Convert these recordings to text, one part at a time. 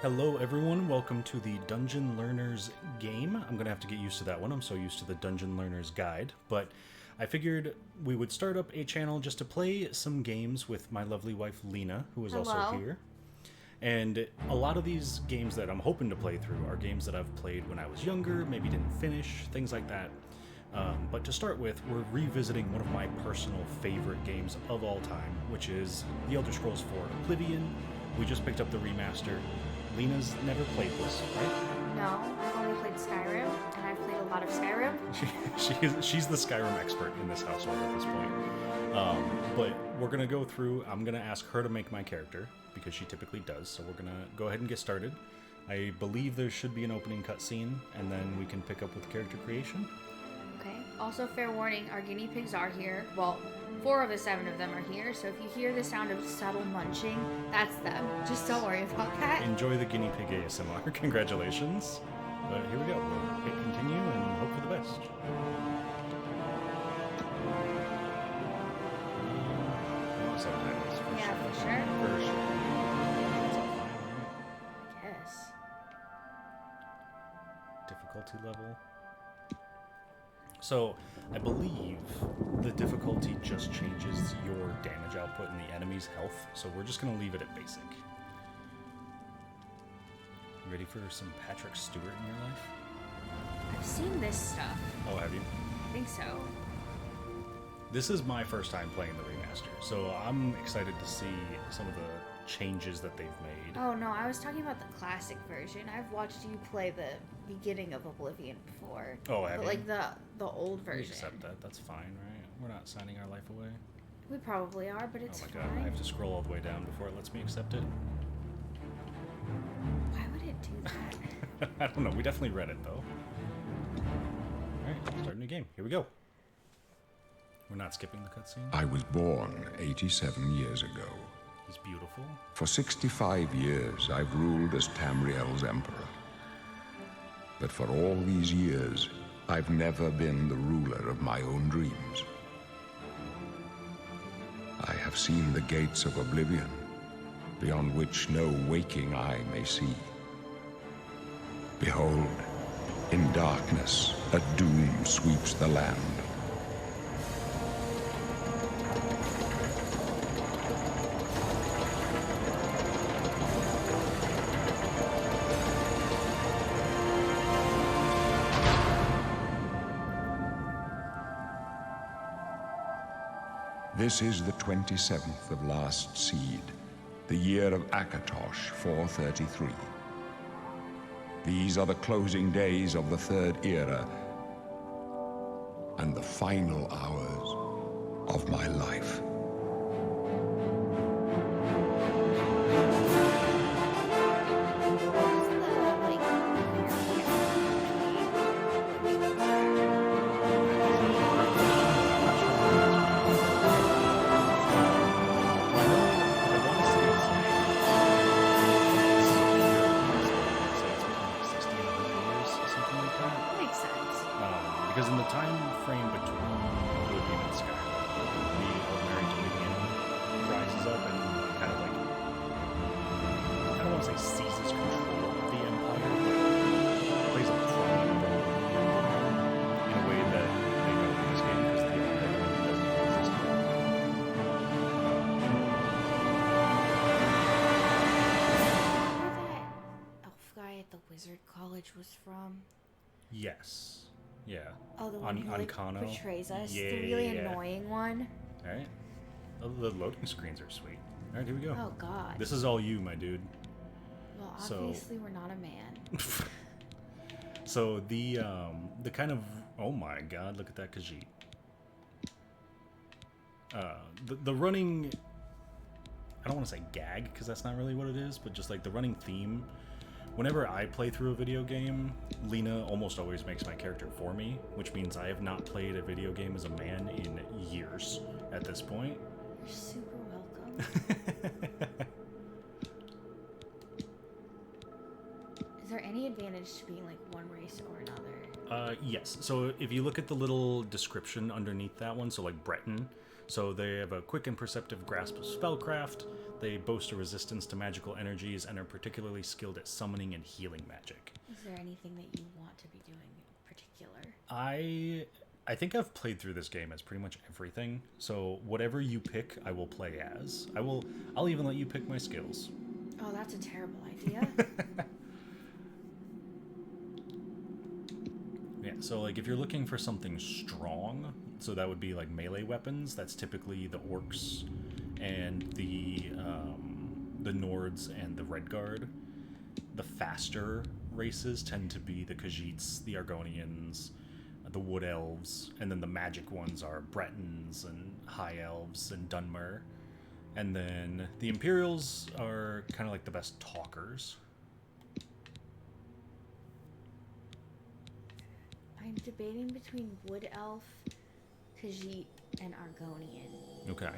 Hello everyone, welcome to the Dungeon Learners game. I'm going to have to get used to that one. I'm so used to the Dungeon Learners guide, but I figured we would start up a channel just to play some games with my lovely wife Lena, who is also here. And a lot of these games that I'm hoping to play through are games that I've played when I was younger, maybe didn't finish, things like that. But to start with, we're revisiting one of my personal favorite games of all time, which is The Elder Scrolls 4 Oblivion. We just picked up the remaster. Lena's never played this, right? No, I've only played Skyrim, and I've played a lot of Skyrim. She's the Skyrim expert in this household at this point. But we're going to go through, I'm going to ask her to make my character, because she typically does, so we're going to go ahead and get started. I believe there should be an opening cutscene, and then we can pick up with character creation. Okay, also fair warning, our guinea pigs are here. Well, 4 of the 7 of them are here, so if you hear the sound of subtle munching, that's them. Just don't worry about that. Enjoy the guinea pig ASMR. Congratulations. But here we go. We'll hit continue and hope for the best. Subtitles. Yeah, for sure. For sure. That's all fine, right? Yes. Difficulty level. So, I believe the difficulty just changes your damage output and the enemy's health, so we're just going to leave it at basic. Ready for some Patrick Stewart in your life? I've seen this stuff. Oh, have you? I think so. This is my first time playing the remaster, so I'm excited to see some of the changes that they've made. Oh no, I was talking about the classic version. I've watched you play the beginning of Oblivion before. Oh, have you? Like the old version. We accept that. That's fine, right? We're not signing our life away. We probably are, but it's fine. Oh my fine. god, I have to scroll all the way down before it lets me accept it. Why would it do that? I don't know. We definitely read it, though. Alright, start a new game. Here we go. We're not skipping the cutscene. I was born 87 years ago. He's beautiful. For 65 years, I've ruled as Tamriel's emperor. But for all these years, I've never been the ruler of my own dreams. I have seen the gates of Oblivion, beyond which no waking eye may see. Behold, in darkness, a doom sweeps the land. This is the 27th of last seed, the year of Akatosh 433. These are the closing days of the Third Era and the final hours of my life. Because in the time frame between Oblivion and Skyrim, the ordinary Dominion rises up and kind of like, I don't want to say seizes control of the Empire, but plays a prominent role in a way that they don't in this game because the Empire doesn't exist yet. Where that elf guy at the Wizard College was from? Yes. Yeah. Oh, the one who like, portrays us. Yeah, the really annoying one. Alright. Oh, the loading screens are sweet. Alright, here we go. Oh, God. This is all you, my dude. Well, obviously we're not a man. So the kind of... Oh my god, look at that Khajiit. The running... I don't want to say gag, because that's not really what it is, but just like the running theme. Whenever I play through a video game, Lena almost always makes my character for me, which means I have not played a video game as a man in years at this point. You're super welcome. Is there any advantage to being like one race or another? Yes. So if you look at the little description underneath that one, so like Breton, so they have a quick and perceptive grasp of spellcraft. They boast a resistance to magical energies and are particularly skilled at summoning and healing magic. Is there anything that you want to be doing in particular? I think I've played through this game as pretty much everything. So whatever you pick, I will play as. I'll even let you pick my skills. Oh, that's a terrible idea. Yeah, so like if you're looking for something strong, so that would be like melee weapons. That's typically the orcs and the Nords and the Redguard. The faster races tend to be the Khajiits, the Argonians, the Wood Elves, and then the magic ones are Bretons and High Elves and Dunmer. And then the Imperials are kind of like the best talkers. I'm debating between Wood Elf, Khajiit, and Argonian. Okay.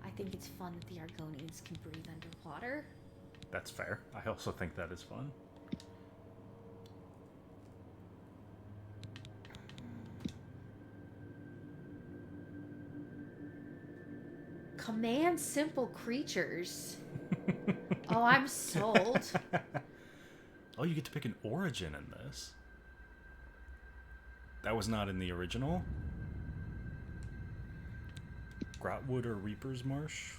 I think it's fun that the Argonians can breathe underwater. That's fair. I also think that is fun. Command simple creatures. Oh, I'm sold. Oh, you get to pick an origin in this. That was not in the original. Grotwood or Reaper's Marsh?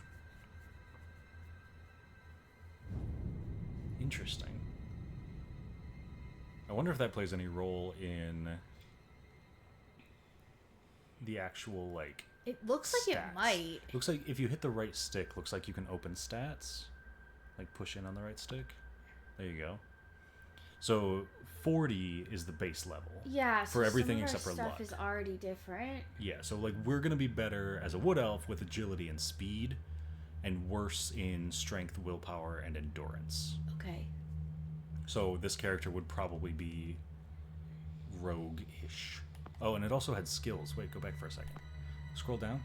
Interesting. I wonder if that plays any role in the actual, like, It looks like stats. it might. Looks like if you hit the right stick, looks like you can open stats. Like, push in on the right stick. There you go. So 40 is the base level. Yeah, for so everything some of except our for stuff luck. is already different. Yeah, so like we're gonna be better as a wood elf with agility and speed, and worse in strength, willpower, and endurance. Okay. So this character would probably be rogue-ish. Oh, and it also had skills. Wait, go back for a second. Scroll down.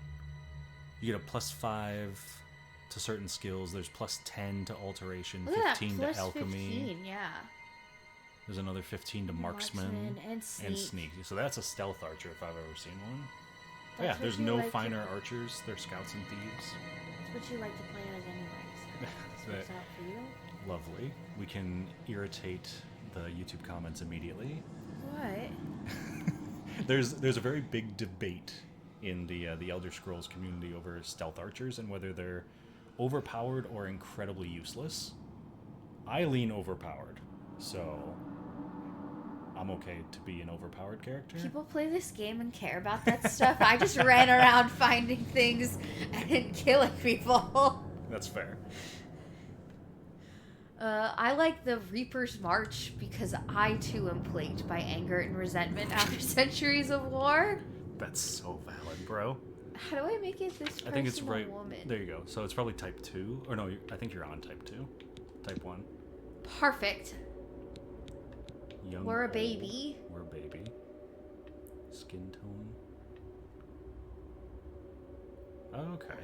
You get a +5 to certain skills. There's +10 to alteration, Look at 15 that, to alchemy. 15, yeah. There's another 15 to marksman and sneak. So that's a stealth archer if I've ever seen one. That's Yeah, what there's you no like to- finer archers. They're scouts and thieves. That's what you like to play as anyways. So That- it's out for you. Lovely. We can irritate the YouTube comments immediately. What? There's a very big debate in the Elder Scrolls community over stealth archers and whether they're overpowered or incredibly useless. I lean overpowered, so I'm okay to be an overpowered character. People play this game and care about that stuff. I just ran around finding things and killing people. That's fair. I like the Reaper's March because I too am plagued by anger and resentment after centuries of war. That's so valid, bro. How do I make it this person I think it's right. a woman? There you go. So it's probably type 2. Or no, I think you're on type 2. Type 1. Perfect. Young. We're a old. baby. We're a baby. Skin tone. Okay.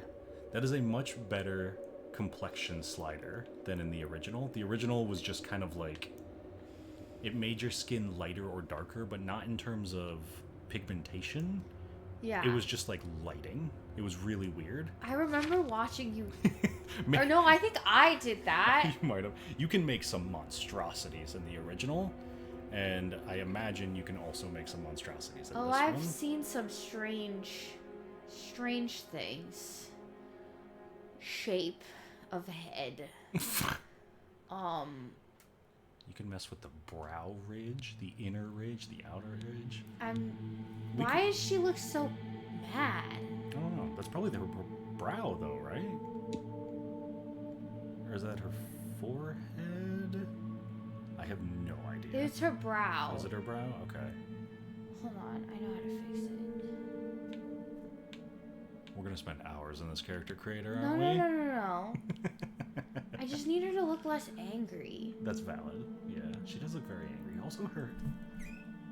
That is a much better complexion slider than in the original. The original was just kind of like, it made your skin lighter or darker, but not in terms of pigmentation. Yeah. It was just like lighting. It was really weird. I remember watching you. Ma- Or no, I think I did that. You might have. You can make some monstrosities in the original, and I imagine you can also make some monstrosities in Oh, this I've one. seen some strange things. Shape of head. You can mess with the brow ridge, the inner ridge, the outer ridge. We Why does she look so mad? I don't know. That's probably her brow, though, right? Or is that her forehead? I have no idea. It's her brow. Is it her brow? Okay. Hold on, I know how to fix it. We're gonna spend hours in this character creator, No, aren't no, we? no, no, no. I just need her to look less angry. That's valid. Yeah, she does look very angry. Also, her.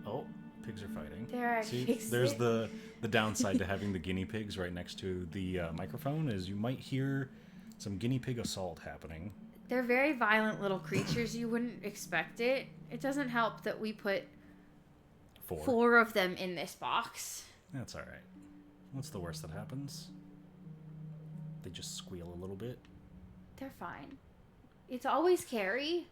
Oh, pigs are fighting. There, I See, fixed there's it. the downside to having the guinea pigs right next to the microphone is you might hear some guinea pig assault happening. They're very violent little creatures. You wouldn't expect it. It doesn't help that we put 4 of them in this box. That's all right. What's the worst that happens? They just squeal a little bit. They're fine. It's always Carrie.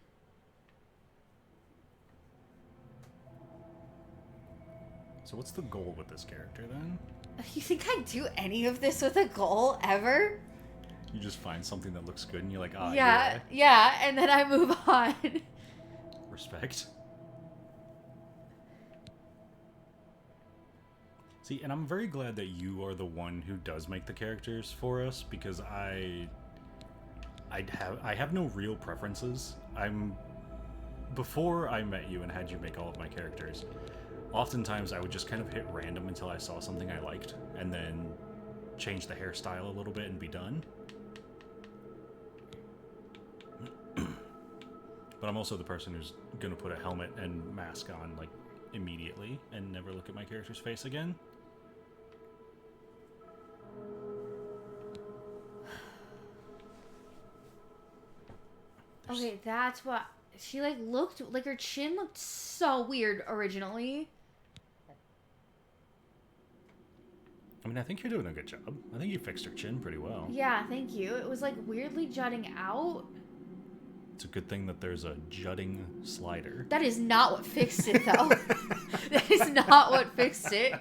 So what's the goal with this character then? You think I do any of this with a goal ever? You just find something that looks good and you're like, yeah, and then I move on. Respect. See, and I'm very glad that you are the one who does make the characters for us, because I have no real preferences. Before I met you and had you make all of my characters, oftentimes I would just kind of hit random until I saw something I liked, and then change the hairstyle a little bit and be done. But I'm also the person who's gonna put a helmet and mask on, like, immediately and never look at my character's face again. Okay, that's what she looked like. Her chin looked so weird originally. I mean, I think you're doing a good job. I think you fixed her chin pretty well. Yeah, thank you. It was like weirdly jutting out. It's a good thing that there's a jutting slider. That is not what fixed it, though. That is not what fixed it.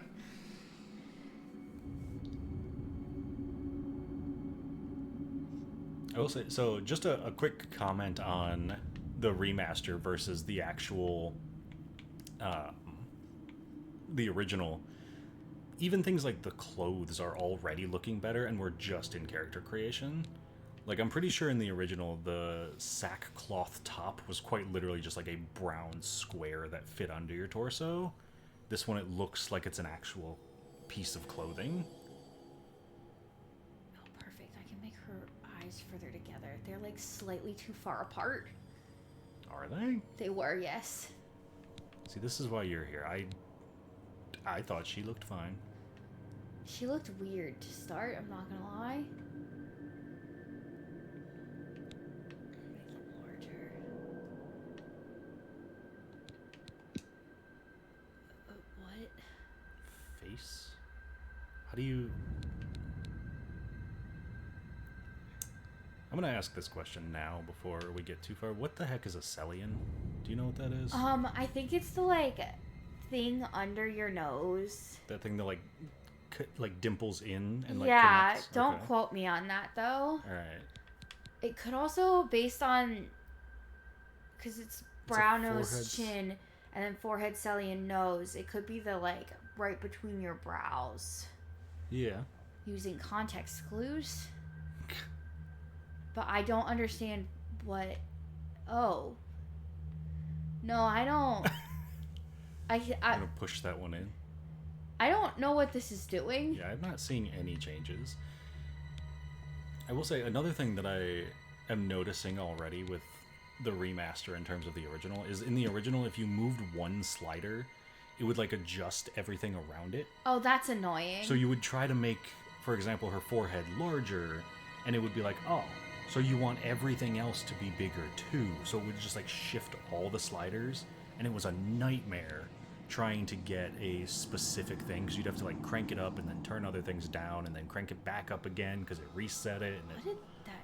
I will say, so just a quick comment on the remaster versus the actual, the original. Even things like the clothes are already looking better, and we're just in character creation. Like, I'm pretty sure in the original, the sackcloth top was quite literally just like a brown square that fit under your torso. This one, it looks like it's an actual piece of clothing. Oh, perfect. I can make her eyes further together. They're like slightly too far apart. Are they? They were, yes. See, this is why you're here. I thought she looked fine. She looked weird to start, I'm not gonna lie. Make them larger. What? Face? How do you... I'm gonna ask this question now before we get too far. What the heck is a Celian? Do you know what that is? I think it's the, thing under your nose. That thing that, dimples in and, yeah, connects? don't Okay. quote me on that, though. Alright. It could also, based on... Because it's brow nose, foreheads. chin, and then forehead, celly, and nose. It could be the, right between your brows. Yeah. Using context clues. But I don't understand what... Oh. No, I don't... I'm gonna push that one in. I don't know what this is doing. Yeah, I'm not seeing any changes. I will say another thing that I am noticing already with the remaster in terms of the original is in the original, if you moved one slider, it would adjust everything around it. Oh, that's annoying. So you would try to make, for example, her forehead larger, and it would be like, oh, so you want everything else to be bigger too. So it would just shift all the sliders, and it was a nightmare trying to get a specific thing, because you'd have to crank it up and then turn other things down and then crank it back up again because it reset it. And What did that...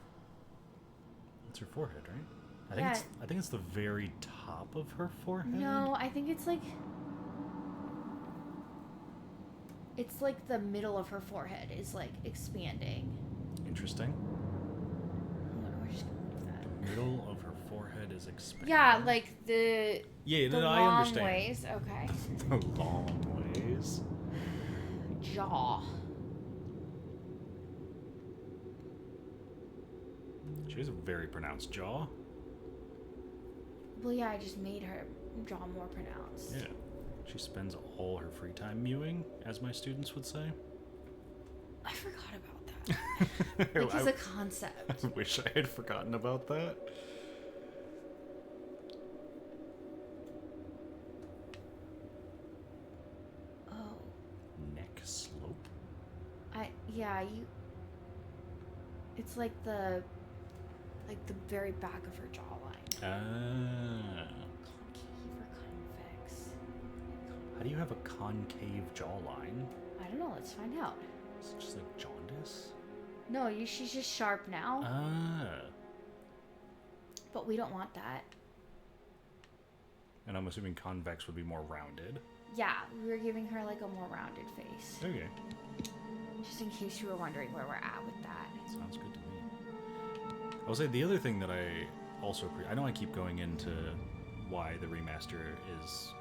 it's her forehead, right? Yeah. I think it's the very top of her forehead. No, I think it's it's the middle of her forehead is expanding. Interesting. Hold on, we're just gonna move that. The middle of her forehead is expanding. Yeah, the Yeah, the no, I long understand. ways. Okay. The long ways. Jaw. She has a very pronounced jaw. Well, yeah, I just made her jaw more pronounced. Yeah. She spends all her free time mewing, as my students would say. I forgot about that. As a concept. I wish I had forgotten about that. Oh. Neck slope. Yeah, it's the very back of her jawline. Ah. Concave or convex? How do you have a concave jawline? I don't know. Let's find out. Is it just like jaundice? No, she's just sharp now. Ah. But we don't want that. And I'm assuming convex would be more rounded. Yeah, we were giving her like a more rounded face. Okay. Just in case you were wondering where we're at with that. Sounds good to me. I will say the other thing that I also... I know I keep going into why the remaster is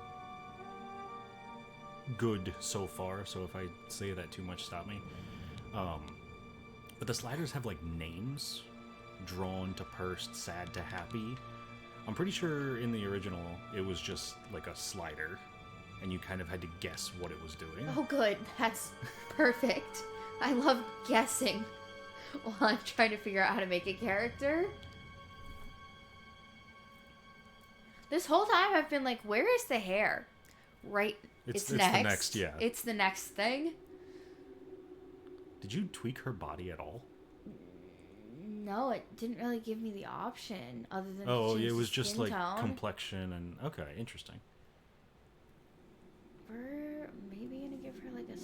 good so far, so if I say that too much, stop me. But the sliders have like names. Drawn to pursed, sad to happy. I'm pretty sure in the original it was just like a slider, and you kind of had to guess what it was doing. Oh, good. That's perfect. I love guessing while I'm trying to figure out how to make a character. This whole time I've been like, where is the hair? Right. It's next. The next, yeah. It's the next thing. Did you tweak her body at all? No, it didn't really give me the option other than it was just skin like tone. complexion and okay, interesting. We're maybe gonna give her like a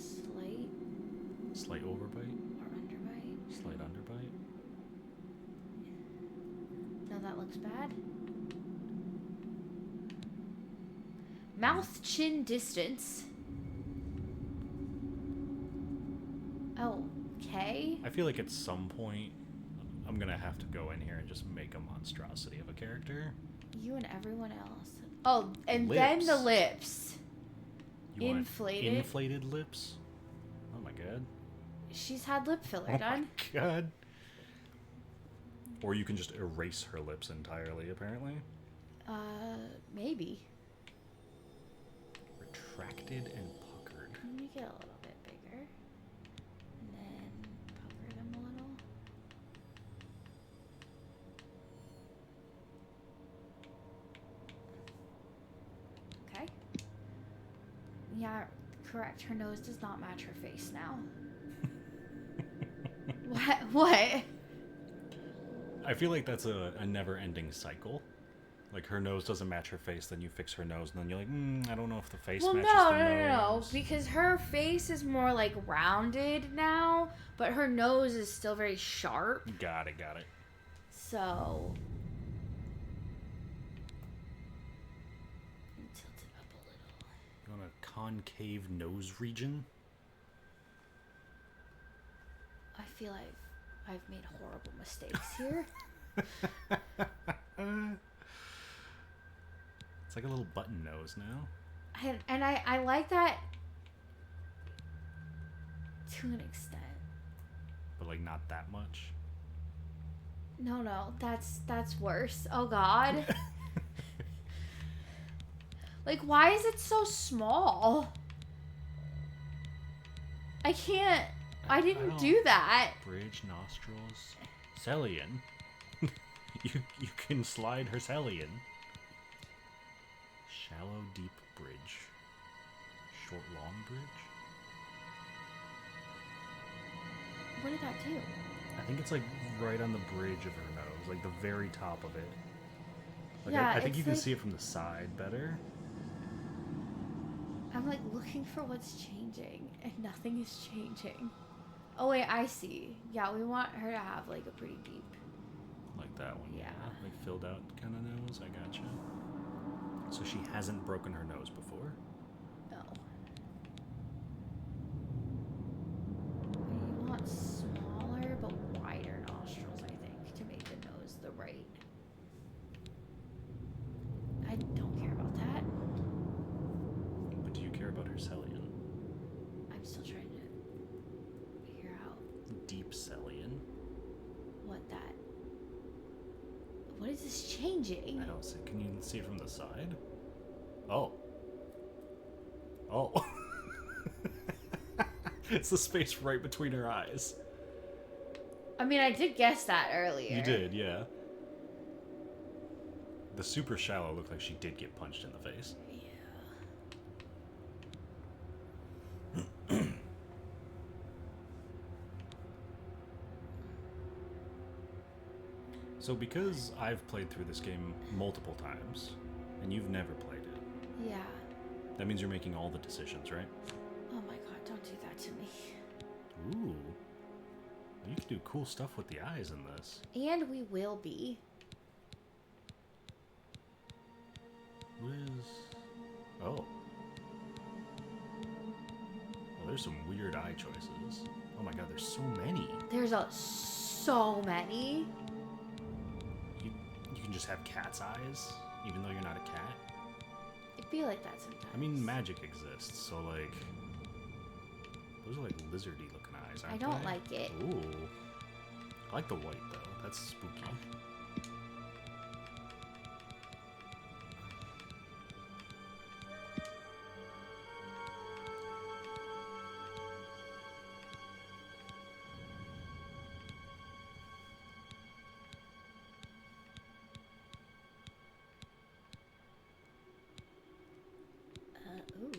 Slight overbite or underbite. Slight underbite. No, that looks bad. Mouth chin distance. Oh, okay. I feel like at some point I'm gonna have to go in here and just make a monstrosity of a character. You and everyone else. Oh, and Lips. then the lips. You want Inflated. inflated lips? Oh my god. She's had lip filler Oh done. my god. Or you can just erase her lips entirely, apparently. Maybe. Retracted and puckered. Let me get a little bit bigger. And then pucker them a little. Okay. Yeah, correct. Her nose does not match her face now. What? I feel like that's a never-ending cycle. Like, her nose doesn't match her face, then you fix her nose, and then you're like, I don't know if the face matches the nose. Because her face is more, like, rounded now, but her nose is still very sharp. Got it. So... tilt it up a little. You want a concave nose region? I feel I've made horrible mistakes here. It's like a little button nose now. And I like that to an extent. But, like, not that much. No, that's worse. Oh, God. Like, why is it so small? I can't... I didn't do that. Bridge, nostrils. Celian. you can slide her Celian. Shallow, deep bridge. Short, long bridge? What did that do? I think it's like right on the bridge of her nose, like the very top of it. Like Yeah, I think you can like, see it from the side better. I'm like looking for what's changing, and nothing is changing. Oh wait, I see. Yeah, we want her to have like a pretty deep. Like that one. Yeah. Like filled out kind of nose. I gotcha. So she hasn't broken her nose before? No. We want smaller but wider nostrils, I think, to make the nose the right. I don't care about that. But do you care about her Celian? I'm still trying to figure out Deep Celian? what that... What is this changing? I don't see. Can you see it from the side? Oh. It's the space right between her eyes. I mean, I did guess that earlier. You did, yeah. The super shallow looked like she did get punched in the face. Yeah. So because I've played through this game multiple times, and you've never played it, Yeah. that means you're making all the decisions, right? Oh my god, don't do that to me. Ooh. You can do cool stuff with the eyes in this. And we will be. What is... Oh. Well, there's some weird eye choices. Oh my god, there's so many. There's so many. You can just have cat's eyes, even though you're not a cat. It'd be like that sometimes. I mean, magic exists, so like... Those are like lizardy looking eyes, aren't they? I don't like it. Ooh. I like the white, though. That's spooky. Ooh.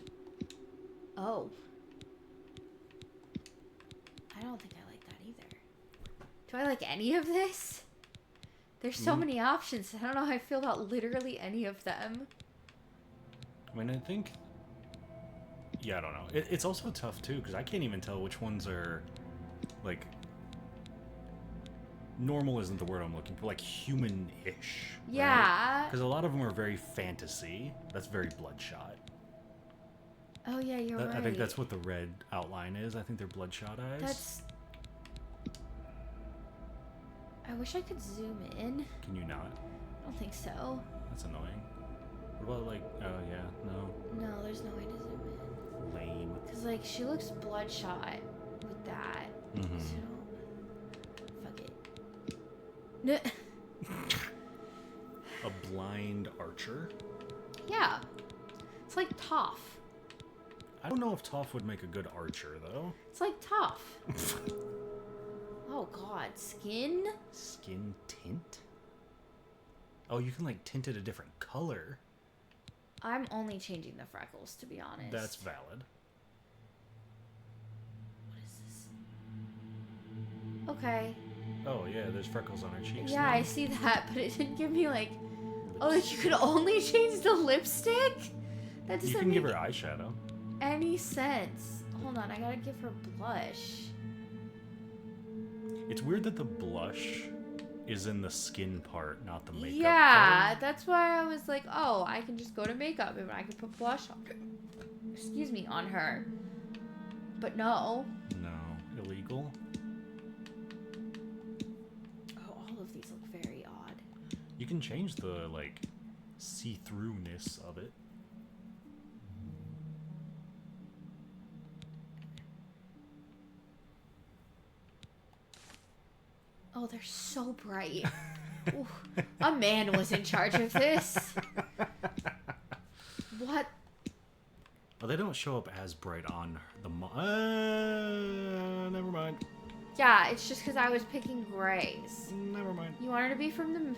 Oh. I don't think I like that either. Do I like any of this? There's so many options. I don't know how I feel about literally any of them. I mean, I think... Yeah, I don't know. It's also tough, too, because I can't even tell which ones are, like... Normal isn't the word I'm looking for. Like, human-ish. Yeah. Because a lot of them are very fantasy. That's very Bloodshot. Oh, yeah, you're right. I think that's what the red outline is. I think they're Bloodshot eyes. That's... I wish I could zoom in. Can you not? I don't think so. That's annoying. What about, like... Oh, yeah. No. No, there's no way to zoom in. Lame. Because, like, she looks bloodshot with that. Mm-hmm. So, fuck it. A blind archer? Yeah. It's like Toph. I don't know if Toph would make a good archer, though. It's like Toph. Oh, God. Skin? Skin tint? Oh, you can, like, tint it a different color. I'm only changing the freckles, to be honest. That's valid. What is this? Okay. Oh, yeah, there's freckles on her cheeks. Yeah, now. I see that, but it didn't give me, like... Oh, like, you could only change the lipstick? That doesn't You can make give her eyeshadow. any sense. Hold on, I gotta give her blush. It's weird that the blush is in the skin part, not the makeup Yeah, part. that's why I was like, oh, I can just go to makeup and I can put blush on excuse me, on her. But no. No, illegal. Oh, all of these look very odd. You can change the, like, see-throughness of it. Oh, they're so bright. Ooh, a man was in charge of this. What? Oh, they don't show up as bright on the never mind. Yeah, it's just because I was picking grays. Never mind. You wanted to be from the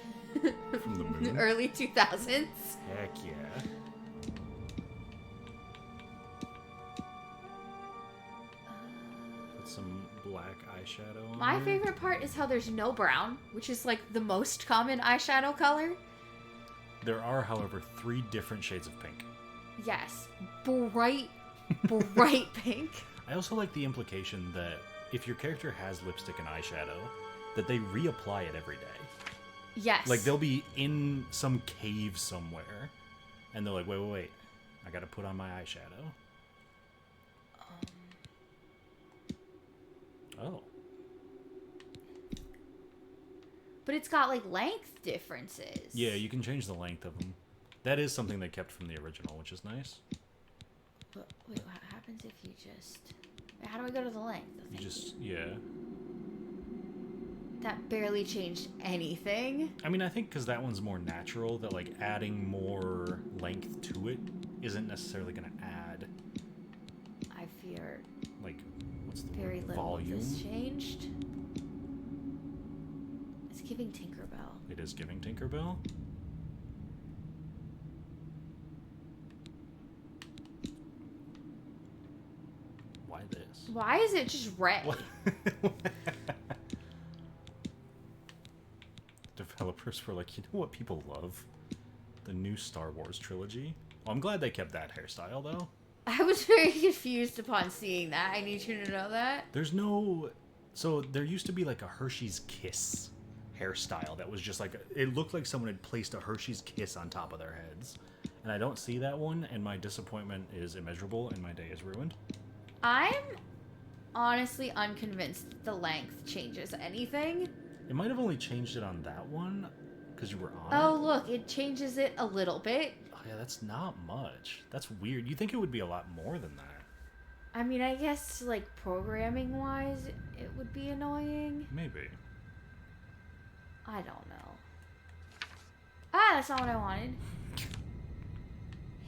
From the moon. early 2000s? Heck yeah. Put some black eyeshadow on My her. favorite part is how there's no brown, which is like the most common eyeshadow color. There are, however, 3 different shades of pink. Yes, bright, bright pink. I also like the implication that if your character has lipstick and eyeshadow, that they reapply it every day. Yes. Like, they'll be in some cave somewhere, and they're like, wait, I gotta put on my eyeshadow. Oh. But it's got like length differences. Yeah, you can change the length of them. That is something they kept from the original, which is nice. But, wait, what happens if you just... How do I go to the length? You just, yeah. That barely changed anything. I mean, I think because that one's more natural, that, like, adding more length to it isn't necessarily going to add, I fear like, what's the very word? little Volume? has changed. It's giving Tinkerbell. It is giving Tinkerbell. Why this? Why is it just red? What? Developers were like, you know what people love? The new Star Wars trilogy. Well, I'm glad they kept that hairstyle, though. I was very confused upon seeing that. I need you to know that. There's no... So there used to be like a Hershey's Kiss hairstyle that was just like... It looked like someone had placed a Hershey's Kiss on top of their heads. And I don't see that one, and my disappointment is immeasurable, and my day is ruined. I'm honestly unconvinced the length changes anything. It might have only changed it on that one, because you were on Oh, it. look, it changes it a little bit. Oh, yeah, that's not much. That's weird. You think it would be a lot more than that. I mean, I guess, like, programming-wise, it would be annoying. Maybe. I don't know. Ah, that's not what I wanted.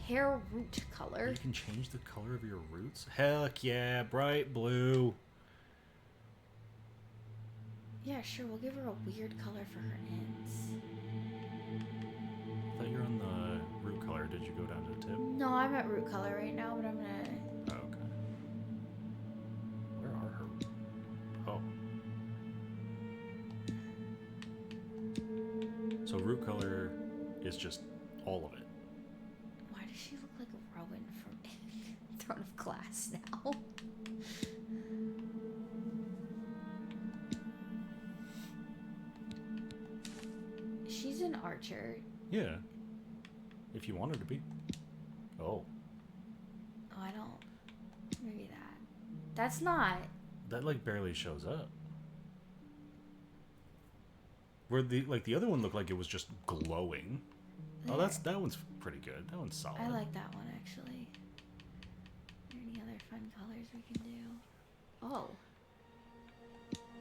Hair root color. You can change the color of your roots? Heck yeah, bright blue. Yeah, sure, we'll give her a weird color for her ends. I thought you were on the root color. Did you go down to the tip? No, I'm at root color right now, but I'm gonna... Oh, okay. Where are her? Oh. So root color is just all of it. Why does she look like Rowan from Throne of Glass now? She's an archer. Yeah. If you want her to be. Oh. Oh, I don't... Maybe that. That's not... That like barely shows up. Where the other one looked like it was just glowing. There. Oh, that one's pretty good. That one's solid. I like that one, actually. Are there any other fun colors we can do? Oh.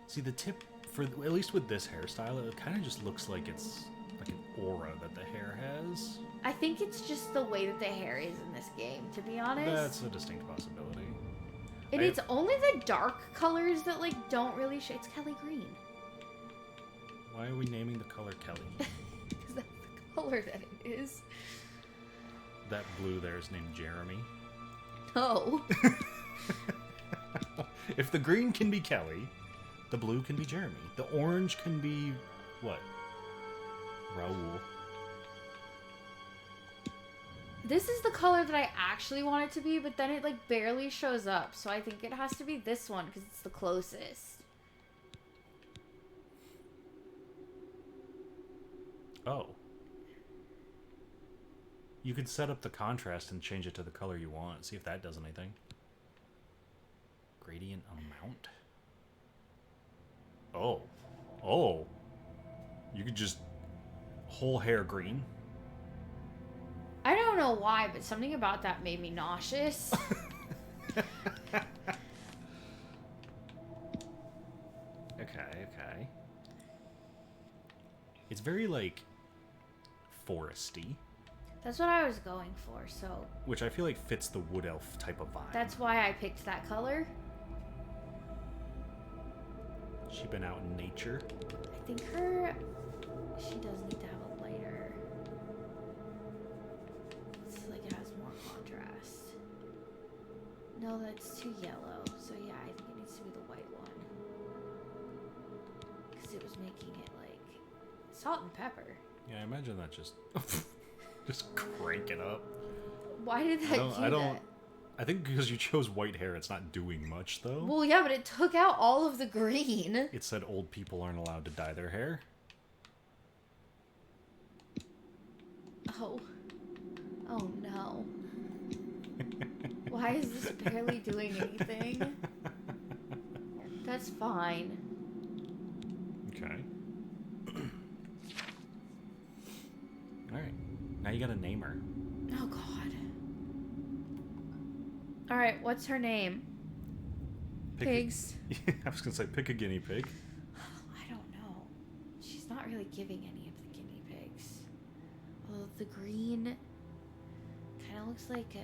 See, the tip, for at least with this hairstyle, it kind of just looks like it's like an aura that the hair has. I think it's just the way that the hair is in this game, to be honest. That's a distinct possibility. And it's only the dark colors that, like, don't really show. It's Kelly Green. Why are we naming the color Kelly? Because that's the color that it is. That blue there is named Jeremy. No. If the green can be Kelly, the blue can be Jeremy. The orange can be, what? Raoul. This is the color that I actually want it to be, but then it, like, barely shows up. So I think it has to be this one because it's the closest. Oh. You could set up the contrast and change it to the color you want. See if that does anything. Gradient amount. Oh. Oh. You could just whole hair green. I don't know why, but something about that made me nauseous. Okay. It's very, like, foresty. That's what I was going for, so... Which I feel like fits the wood elf type of vibe. That's why I picked that color. She been out in nature. I think she does need to have a lighter. It's like it has more contrast. No, that's too yellow. So yeah, I think it needs to be the white one. Because it was making it like salt and pepper. Yeah, I imagine that just crank it up. Why did that do that? I think because you chose white hair, it's not doing much, though. Well, yeah, but it took out all of the green. It said old people aren't allowed to dye their hair. Oh. Oh, no. Why is this barely doing anything? That's fine. Okay. Alright. Now you gotta name her. Oh, God. Alright, what's her name? Pigs. I was gonna say, pick a guinea pig. I don't know. She's not really giving any of the guinea pigs. Although the green kind of looks like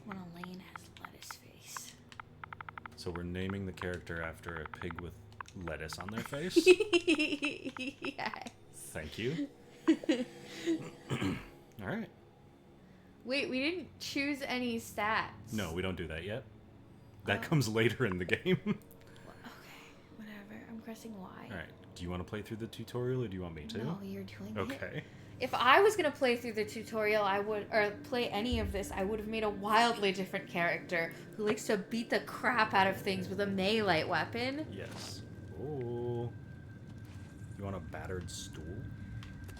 when Elaine has lettuce face. So we're naming the character after a pig with lettuce on their face? Yes. Thank you. Alright. Wait, we didn't choose any stats. No, we don't do that yet. That comes later in the game. Okay, whatever. I'm pressing Y. All right. Do you want to play through the tutorial, or do you want me to? No, you're doing it. Okay. If I was gonna play through the tutorial, or play any of this, I would have made a wildly different character who likes to beat the crap out of things with a melee weapon. Yes. Oh. You want a battered stool?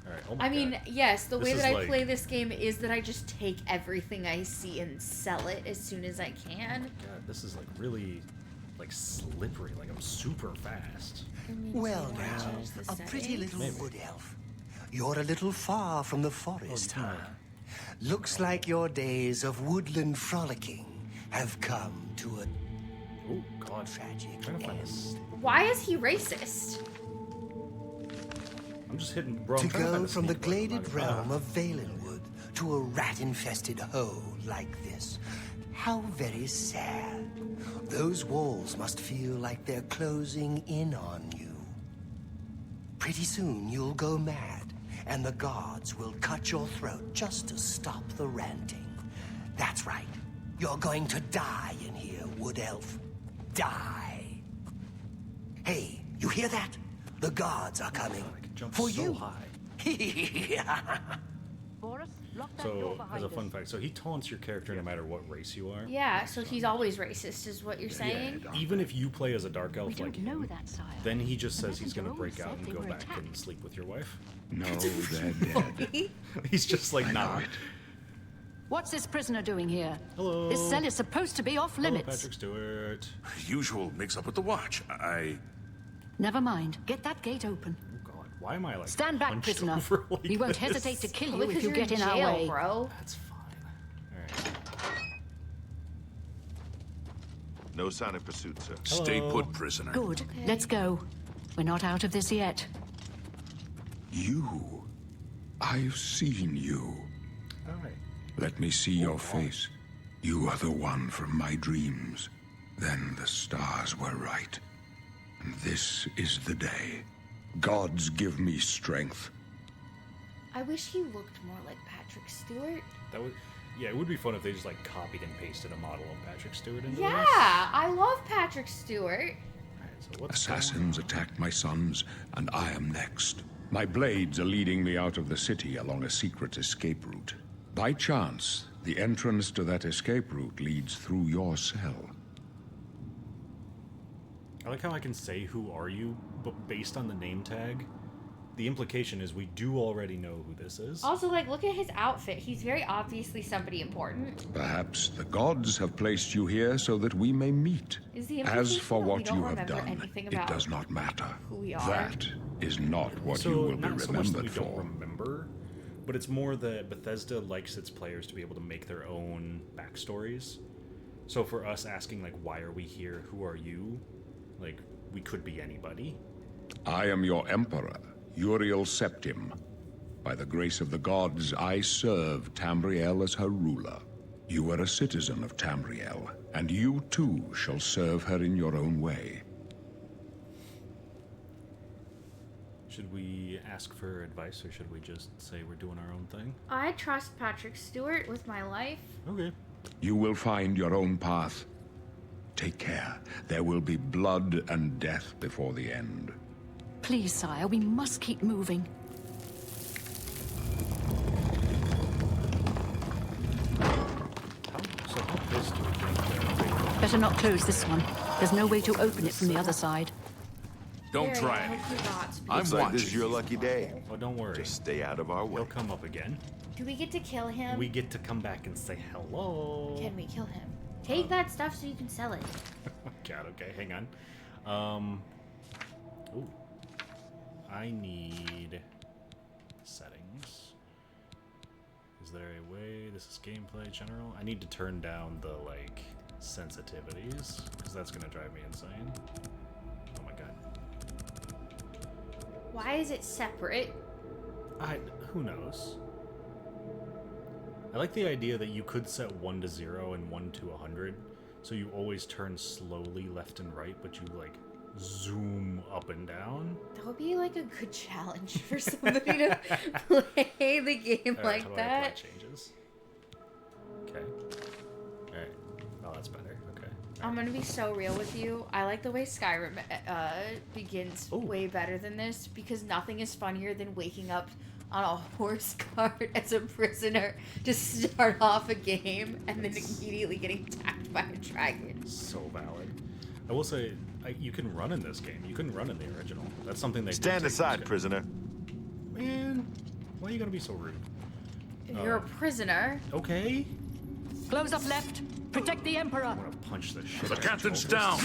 All right. Oh my I mean, God. yes, the This way is that I like- play this game is that I just take everything I see and sell it as soon as I can. God, this is like really, like slippery. Like I'm super fast. I mean, Well, do you wanna now, change the a pretty settings? little Maybe. wood elf. You're a little far from the forest, Oh, huh? yeah. Looks like your days of woodland frolicking have come to a Oh God. tragic I'm trying to find end. this. Why is he racist? I'm just hitting. Bro, I'm To trying go find the from the sneak button. gladed I'm realm not- of Valenwood to a rat-infested hole like this. How very sad. Those walls must feel like they're closing in on you. Pretty soon you'll go mad, and the gods will cut your throat just to stop the ranting. That's right. You're going to die in here, Wood Elf. Die. Hey, you hear that? The gods are coming. I can jump for so you. high. Boris, lock that door So, as behind a us. fun fact, so he taunts your character no matter what race you are. Yeah, so he's always racist, is what you're saying? Even if you play as a dark elf We don't like know him, that, sire. then he just The says he's going to messenger break out always and said go they were back and attacked. sleep with your wife. No, they're dead. He's just like, nah. What's this prisoner doing here? Hello. This cell is supposed to be off Hello, limits. Patrick Stewart. Usual mix-up with the watch. Never mind. Get that gate open. Oh God, why am I like Stand back, hunched prisoner. over like We won't this? hesitate to kill you Because if you you're get in jail, our way. bro. That's fine. All right. No sign of pursuit, sir. Hello. Stay put, prisoner. Good. Okay. Let's go. We're not out of this yet. You. I've seen you. All right. Let me see your face. You are the one from my dreams. Then the stars were right. And this is the day. Gods give me strength. I wish he looked more like Patrick Stewart. That would, yeah, it would be fun if they just like copied and pasted a model of Patrick Stewart into Yeah, this. I love Patrick Stewart. All right, so what's Assassins attacked my sons, and I am next. My blades are leading me out of the city along a secret escape route. By chance, the entrance to that escape route leads through your cell. I like how I can say "Who are you?" but based on the name tag, the implication is we do already know who this is. Also, like, look at his outfit. He's very obviously somebody important. Perhaps the gods have placed you here so that we may meet. Is the As implication for that we what don't you have remember done, anything it about does not matter. who we are? That is not what so you will be not so much that we remembered don't for. remember, but it's more that Bethesda likes its players to be able to make their own backstories. So for us asking like, "Why are we here? Who are you?" Like, we could be anybody. I am your emperor, Uriel Septim. By the grace of the gods, I serve Tamriel as her ruler. You are a citizen of Tamriel, and you too shall serve her in your own way. Should we ask for advice, or should we just say we're doing our own thing? I trust Patrick Stewart with my life. Okay. You will find your own path. Take care. There will be blood and death before the end. Please, sire, we must keep moving. How pissed do we think Better not close this one. There's no way to open it from the other side. Don't Very try well, it. hope you got speed. I'm Looks like this is watching. your lucky day. Oh, don't worry. Just stay out of our way. He'll come up again. Do we get to kill him? We get to come back and say hello. Can we kill him? Take that stuff so you can sell it. God, okay, hang on. Ooh. I need settings. Is there a way? This is gameplay general. I need to turn down the like sensitivities because that's gonna drive me insane. Oh my god. Why is it separate? Who knows? I like the idea that you could set 1 to 0 and 1 to 100, so you always turn slowly left and right, but you like zoom up and down. That would be like a good challenge for somebody to play the game All right, like how do I apply that. changes? Okay. All right. Oh, that's better. Okay. I'm gonna be so real with you. I like the way Skyrim begins way better than this because nothing is funnier than waking up on a horse cart as a prisoner to start off a game and then immediately getting attacked by a dragon. So valid. I will say, you can run in this game. You couldn't run in the original. That's something they Stand aside, prisoner. Man, why are you gonna be so rude? You're a prisoner. Okay. Close up left. Protect the Emperor. I'm gonna punch the shit. The out of captain's these down.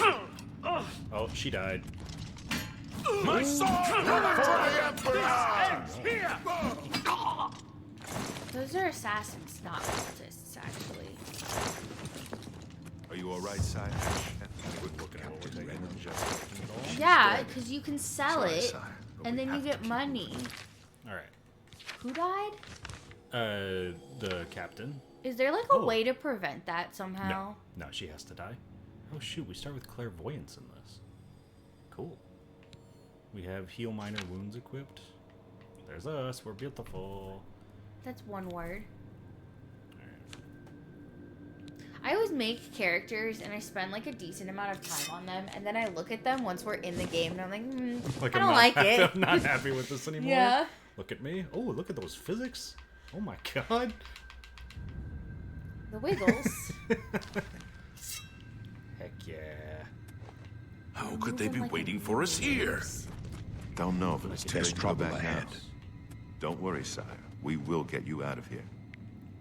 Oh, she died. My sword for the Emperor! Those are assassins, not cultists, actually. Are you all right, sire? Looking at what we're taking and just taking it all. Yeah, because you can sell Sorry, it, sire, but and we then you have to get keep money. All right. Who died? The captain. Is there like a way to prevent that somehow? No, no, she has to die. Oh shoot, we start with clairvoyance in this. Cool. We have heal minor wounds equipped. There's us. We're beautiful. That's one word. I always make characters and I spend like a decent amount of time on them, and then I look at them once we're in the game and I'm like, I don't like it. I'm not happy with this anymore. Yeah. Look at me. Oh, look at those physics. Oh my god. The wiggles. Heck yeah. How could they be waiting for us here? Don't know if it's too late There's to go trouble back ahead. now. Don't worry, sire. We will get you out of here.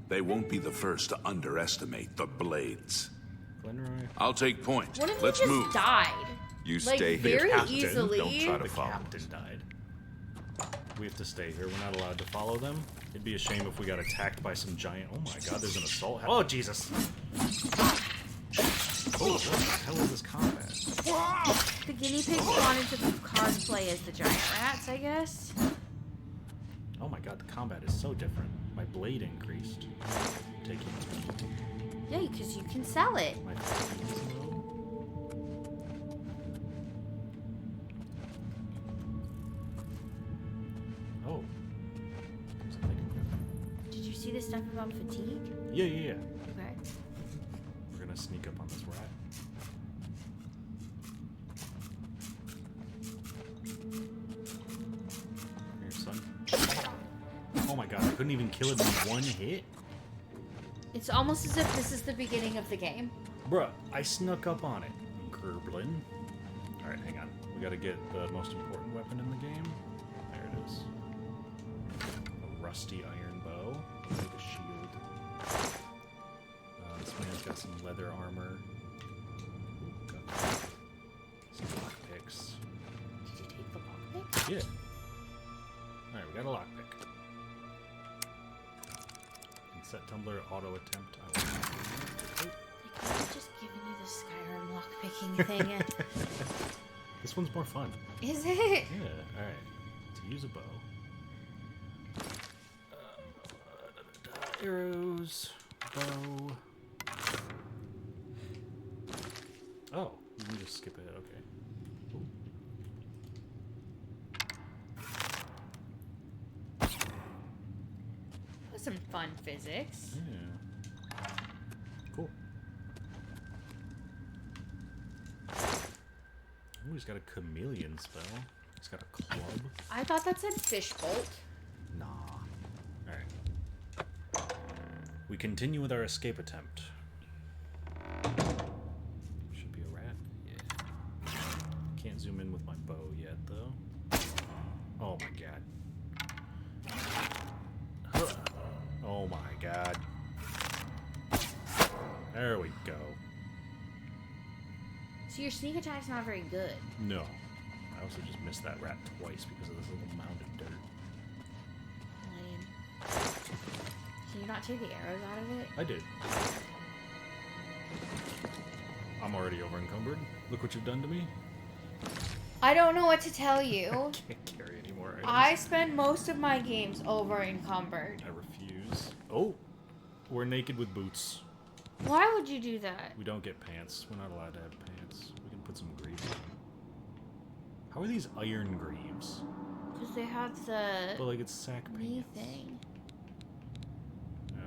They won't be the first to underestimate the blades. Glenroy. I'll take point. What if Let's he just move. died? You Like, stay here. very Captain, easily. Don't try to The follow captain us. died. We have to stay here. We're not allowed to follow them. It'd be a shame if we got attacked by some giant... Oh my god, there's an assault. Oh, Jesus. Oh, what the hell is this combat? The guinea pigs wanted to cosplay as the giant rats, I guess. Oh my god, the combat is so different. My blade increased. Taking Yeah, because you can sell it. my feet low. Oh. Did you see the stuff about fatigue? Yeah, yeah, yeah. Okay. We're gonna sneak up on this rat. Here, son. Oh my god, I couldn't even kill it in one hit? It's almost as if this is the beginning of the game. Bruh, I snuck up on it. Gerblin. Alright, hang on. We gotta get the most important weapon in the game. There it is. A rusty iron bow. Like a shield. This man's got some leather armor. Ooh, got some lockpicks. Did you take the lockpick? Yeah. Alright, we got a lockpick. And set tumbler auto attempt. Oh. They could have just given you the Skyrim lockpicking thing. This one's more fun. Is it? Yeah, alright. To use a bow. Arrows. Bow. Oh, you can just skip it. Okay. Ooh. That was some fun physics. Yeah. Cool. Ooh, he's got a chameleon spell. He's got a club. I thought that said fishbolt. Nah. Alright. We continue with our escape attempt. Should be a rat. Yeah. Can't zoom in with my bow yet, though. Oh my god. Huh. Oh my god. There we go. So your sneak attack's not very good. No. I also just missed that rat twice because of this little mound of dirt. Lame. Can you not take the arrows out of it? I did. I'm already over encumbered. Look what you've done to me. I don't know what to tell you. Can't carry any more items. I spend most of my games over encumbered. I refuse. Oh, we're naked with boots. Why would you do that? We don't get pants. We're not allowed to have pants. We can put some greaves on. How are these iron greaves? Because they have the But like it's sack knee pants. thing.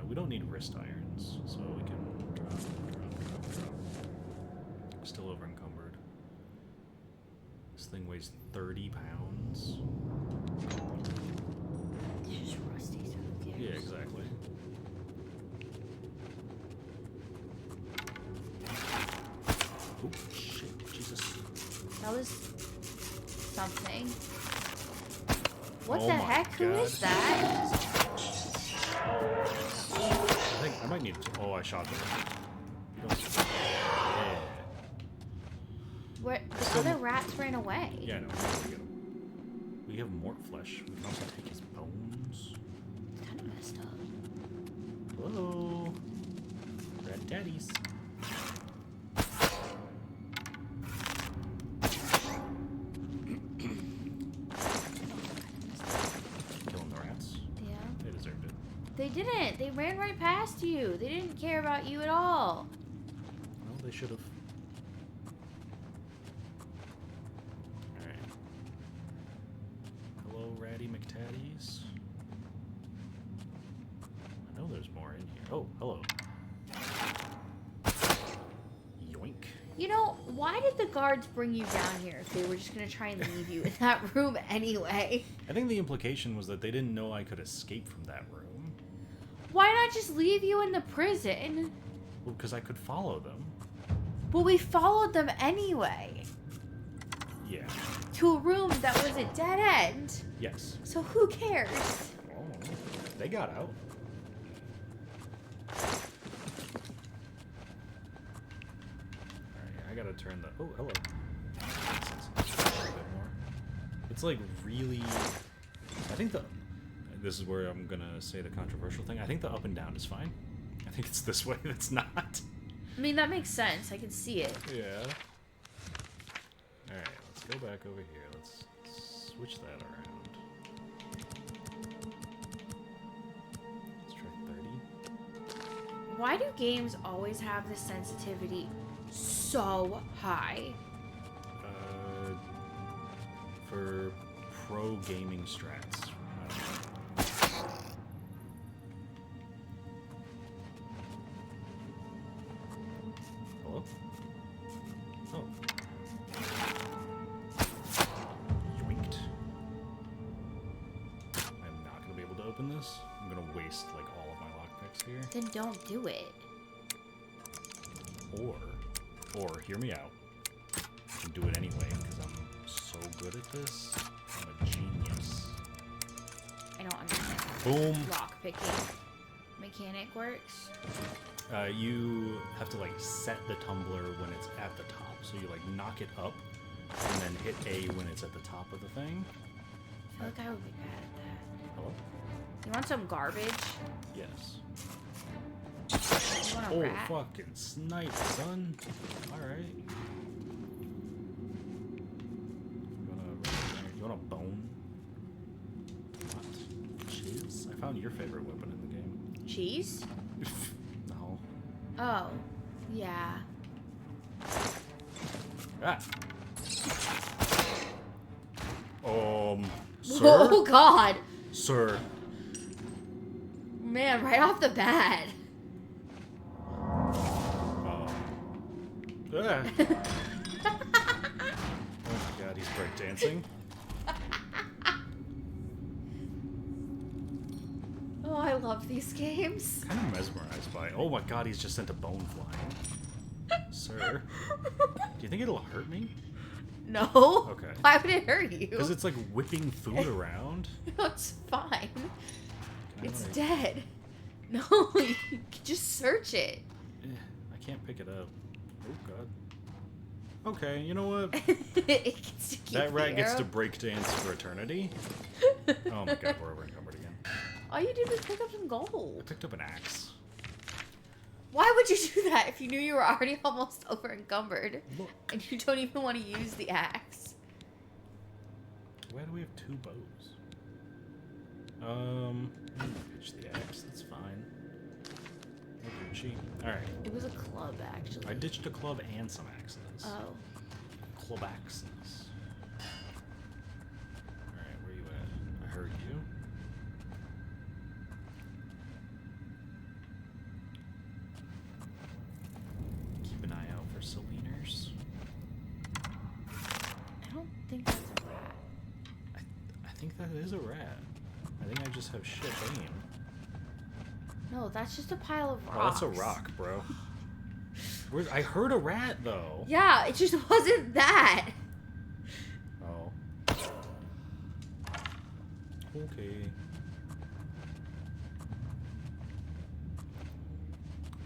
We don't need wrist irons, so we can drop. still over encumbered. This thing weighs 30 pounds. It's just rusty, so who cares? Yeah, exactly. Oh, shit. Jesus. That was something. What Oh the my heck? Who God. is that? I think I might need to. Oh, I shot them. You don't. Yeah. Where the other rats ran away. Yeah, I know. We have mort flesh. We can also take his bones. It's kind of messed up. Hello. Red daddies. Killing the rats. Yeah. They deserved it. They didn't. They ran right past you. They didn't care about you at all. Well, they should have. Alright. Hello, ratty McTatties. I know there's more in here. Oh, hello. Yoink. You know, why did the guards bring you down here if they were just going to try and leave you in that room anyway? I think the implication was that they didn't know I could escape from that room. Why not just leave you in the prison? Well, because I could follow them. But we followed them anyway. Yeah. To a room that was a dead end. Yes. So who cares? Oh, they got out. Alright, I gotta turn the... Oh, hello. A bit more. It's like really... I think the... This is where I'm gonna say the controversial thing. I think the up and down is fine. I think it's this way that's not. I mean, that makes sense. I can see it. Yeah. Alright, let's go back over here. Let's switch that around. Let's try 30. Why do games always have the sensitivity so high? For pro gaming strats. Hello? Oh. Yoinked. I'm not gonna be able to open this. I'm gonna waste like all of my lockpicks here. Then don't do it. Or hear me out. And do it anyway because I'm so good at this. I'm a genius. I don't understand how Boom. lock picking mechanic works. You have to like set the tumbler when it's at the top. So you like knock it up and then hit A when it's at the top of the thing. I feel like I would be bad at that. Hello? You want some garbage? Yes. You want a Oh, rat? fucking snipe, son. Alright. You want a bone? What? Cheese? I found your favorite weapon in the game. Cheese? No. Oh, yeah. Ah. Sir? Oh, God. Sir. Man, right off the bat. Oh my god, he's breakdancing. Oh, I love these games. Kind of mesmerized by. Oh my god, he's just sent a bone flying. Sir, do you think it'll hurt me? No. Okay. Why would it hurt you? Because it's like whipping food around. No, it's fine. It's like- dead. No, you can just search it. I can't pick it up. Oh god. Okay, you know what? It gets to keep That rat the gets to arrow. break dance for eternity. Oh my god, we're over encumbered again. All you did was pick up some I gold. picked up an axe. Why would you do that if you knew you were already almost over encumbered Look. and you don't even want to use the axe? Why do we have two bows? Pitch the axe, that's fine. No Gucci. Alright. It was a club, actually. I ditched a club and some axes. Oh. Club axes. Alright, where you at? I heard you. Keep an eye out for Seleners. is a rat? I think I just have shit aim. No, that's just a pile of rocks. Oh, that's a rock, bro. I heard a rat, though. Yeah, it just wasn't that. Oh. Okay.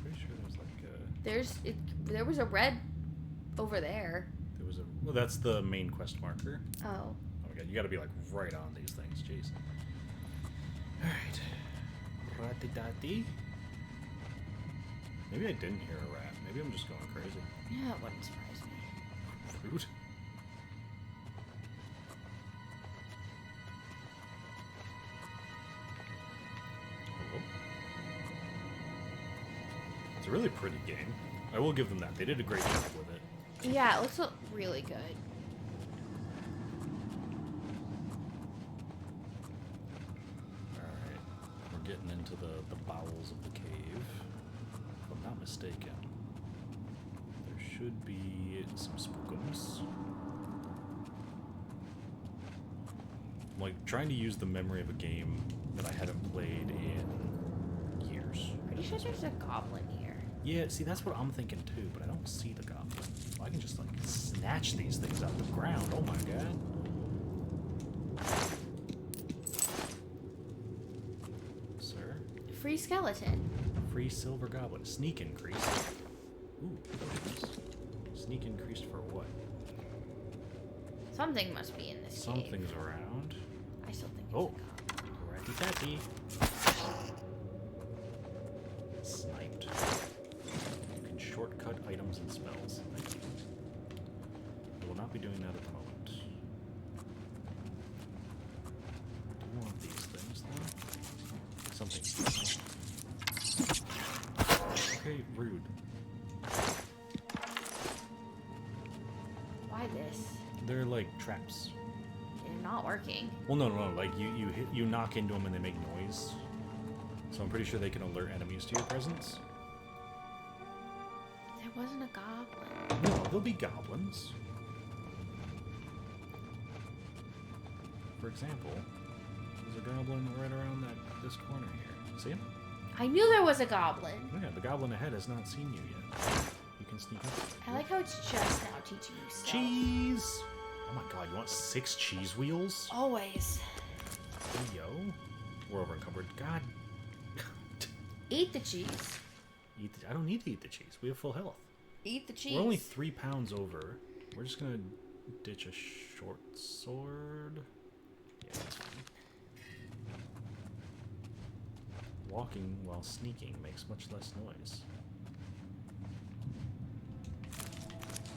Pretty sure there's like a... There was a red over there. There was a... Well, that's the main quest marker. Oh. Oh my god, you gotta be like right on these things, jeez. Alright. Ratty-datty. Maybe I didn't hear a rat. Maybe I'm just going crazy. Yeah, it wouldn't surprise me. Rude. Hello? It's a really pretty game. I will give them that. They did a great job with it. Yeah, it looks really good. Alright. We're getting into the bowels of the cave. If I'm not mistaken. There should be some spookums. I'm like trying to use the memory of a game that I hadn't played in years. Pretty sure there's a goblin here. Yeah, see, that's what I'm thinking too, but I don't see the goblin. I can just like snatch these things out the ground. Oh my god. Sir? Free skeleton. Free silver goblin. Sneak increased. Ooh, sneak increased for what? Something must be in this cave. Something's around. I still think it's Oh. a goblin. Ratty-tatty. Sniped. You can shortcut items and spells. Thank you. I will not be doing that at the moment. Do you want these things, though? Something special. Okay, rude. Why this? They're like traps. They're not working. Well, no. Like you knock into them and they make noise. So I'm pretty sure they can alert enemies to your presence. There wasn't a goblin. No, there'll be goblins. For example, there's a goblin right around this corner here. See him? I knew there was a goblin. Yeah, the goblin ahead has not seen you yet. You can sneak up. I like how it's just now teaching you stuff. Cheese! Oh my god, you want 6 cheese wheels? Always. Hey, yo. We're over encumbered. God. Eat the cheese. I don't need to eat the cheese. We have full health. Eat the cheese. We're only 3 pounds over. We're just gonna ditch a short sword. Yeah, that's fine. Walking while sneaking makes much less noise.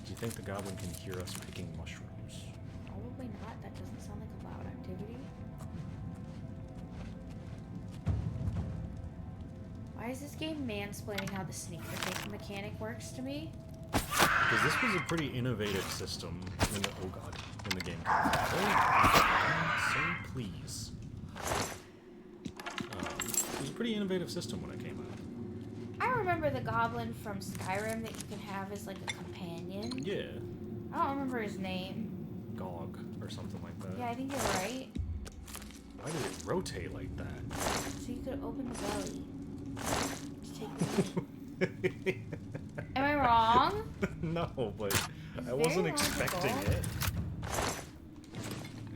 Do you think the goblin can hear us picking mushrooms? Probably not. That doesn't sound like a loud activity. Why is this game mansplaining how the sneak attack mechanic works to me? Because this was a pretty innovative system when the when the game came out. So please. It was a pretty innovative system when it came out. I remember the goblin from Skyrim that you can have as like a companion. Yeah. I don't remember his name. Gog or something like that. Yeah, I think you're right. Why did it rotate like that? So you could open the belly. To take the meat. Am I wrong? No, but It's I wasn't very expecting logical. it.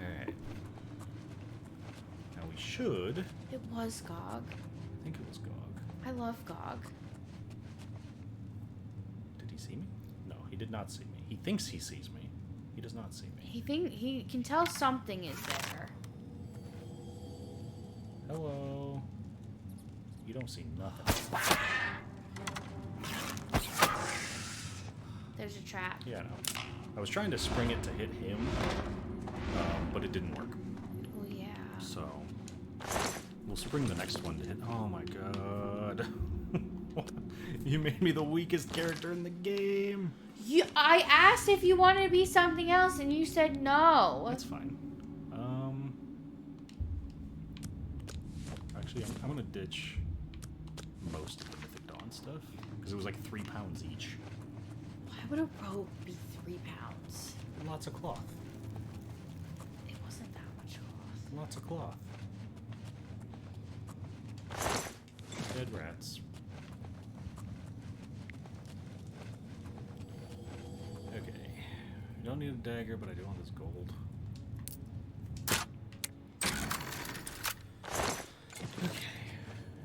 Alright. Now we should... It was Gog. I think it was Gog. I love Gog. Did he see me? No, he did not see me. He thinks he sees me. He does not see me. He can tell something is there. Hello. You don't see nothing. There's a trap. Yeah, I know. I was trying to spring it to hit him, but it didn't work. Oh yeah. So, we'll spring the next one to hit. Oh my god. You made me the weakest character in the game. I asked if you wanted to be something else, and you said no. That's fine. Actually, I'm gonna ditch most of the Mythic Dawn stuff because it was like 3 pounds each. Why would a robe be 3 pounds? Lots of cloth. It wasn't that much cloth. Lots of cloth. Dead rats. Okay. Don't need a dagger, but I do want this gold. Okay.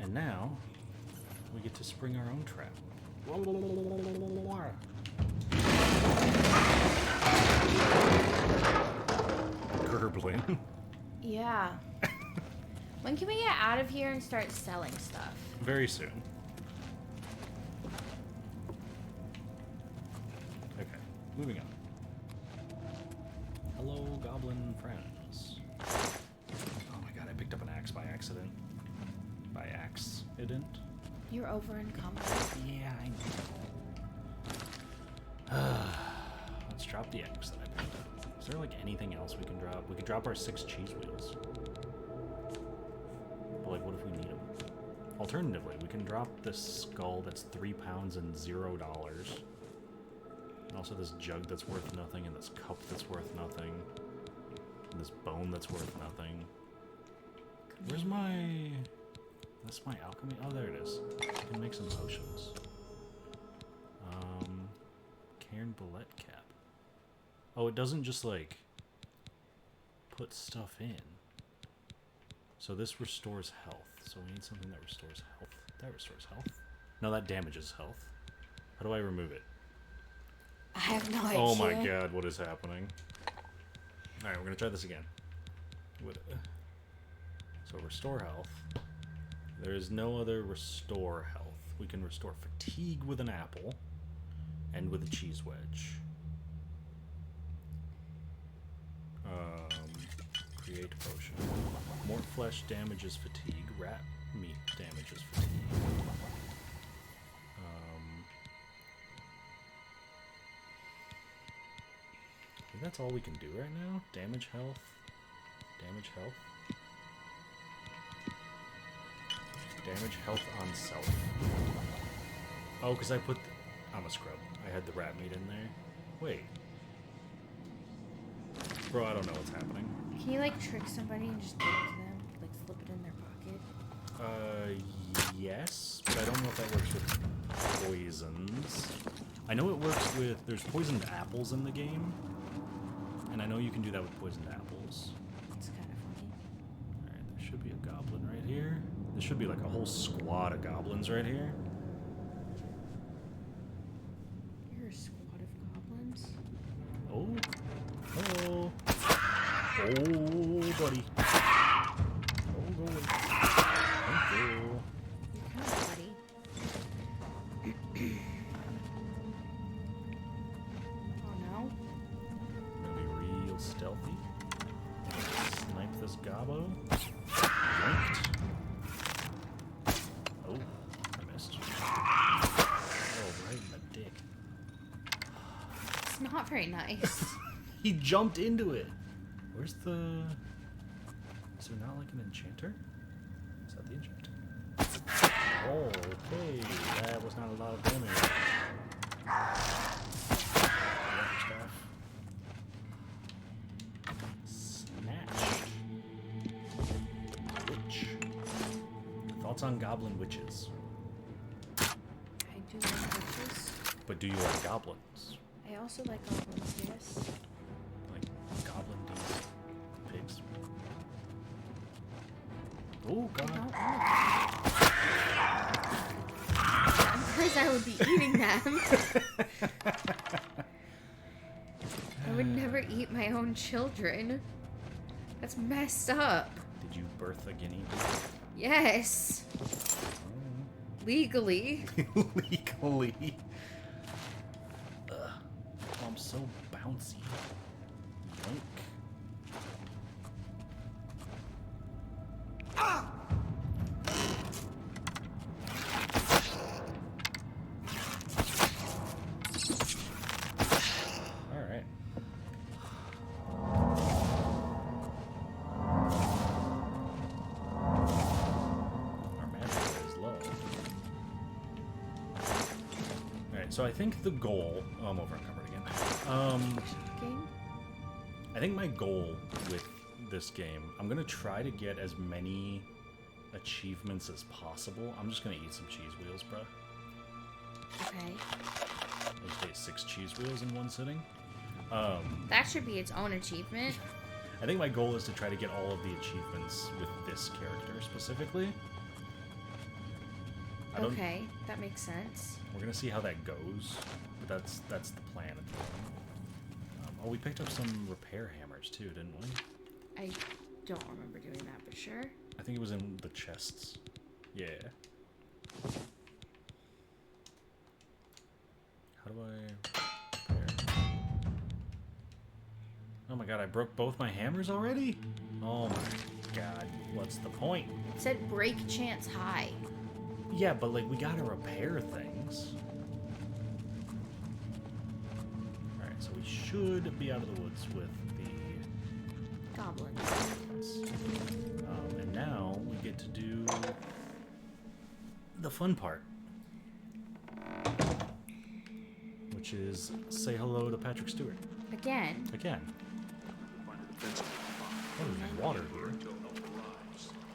And now, we get to spring our own trap. Gurgling. Yeah. When can we get out of here and start selling stuff? Very soon. Okay, moving on. Hello, goblin friends. Oh my god, I picked up an axe by accident. By accident? You're over encumbered. Yeah, I know. Let's drop the axe that I picked up. Is there like anything else we can drop? We could drop our 6 cheese wheels. But like, what if we need them? Alternatively, we can drop this skull that's 3 pounds and $0. And also this jug that's worth nothing, and this cup that's worth nothing. And this bone that's worth nothing. Where's my... That's my alchemy? Oh, there it is. I can make some potions. Cairn bullet cap. Oh, it doesn't just, like, put stuff in. So this restores health. So we need something that restores health. That restores health. No, that damages health. How do I remove it? I have no idea. Oh my god, what is happening? Alright, we're gonna try this again. So restore health. There is no other restore health. We can restore fatigue with an apple. And with a cheese wedge. Create potion. More flesh damages fatigue. Rat meat damages fatigue. I think that's all we can do right now. Damage health. Damage health. Damage health on self. Oh, because I put... I'm a scrub. I had the rat meat in there. Wait. Bro, I don't know what's happening. Can you, like, trick somebody and just give it to them? Like, slip it in their pocket? Yes. But I don't know if that works with poisons. I know it works with... There's poisoned apples in the game. And I know you can do that with poisoned apples. It's kind of funny. Alright, there should be a goblin right here. There should be, like, a whole squad of goblins right here. You're a squad of goblins? Oh. Hello. Oh, buddy. Oh, go away. Thank you. You're kind of buddy. Oh no. I'm gonna be real stealthy. Snipe this gobbo. Yanked. Oh, I missed. Oh, right in the dick. It's not very nice. He jumped into it. Where's the... Is there not like an enchanter? Is that the enchanter? Oh, okay. That was not a lot of damage. Snatched. Witch. Thoughts on goblin witches? I do like witches. But do you like goblins? I also like goblins, yes. Like goblin pigs? Oh I god. don't want Of course I would be eating them. I would never eat my own children. That's messed up. Did you birth a guinea pig? Yes. Legally. Legally. Ugh. Oh, I'm so bouncy. Yoink. Alright. Our magic is low. Alright, so I think the goal... Oh, I'm over encumbered again. Shocking. I think my goal with this game. I'm gonna try to get as many achievements as possible. I'm just gonna eat some cheese wheels, bro. Okay. Okay, 6 cheese wheels in one sitting. That should be its own achievement. I think my goal is to try to get all of the achievements with this character specifically. Okay, that makes sense. We're gonna see how that goes, but that's the plan at the moment. Oh, we picked up some repair hammers too, didn't we? I don't remember doing that, but sure. I think it was in the chests. Yeah. How do I repair? Oh my god, I broke both my hammers already? Oh my god, what's the point? It said break chance high. Yeah, but like we gotta repair things. Alright, so we should be out of the woods with the Goblins. and now we get to do the fun part, which is say hello to Patrick Stewart. Again. Again. Oh, there's water here.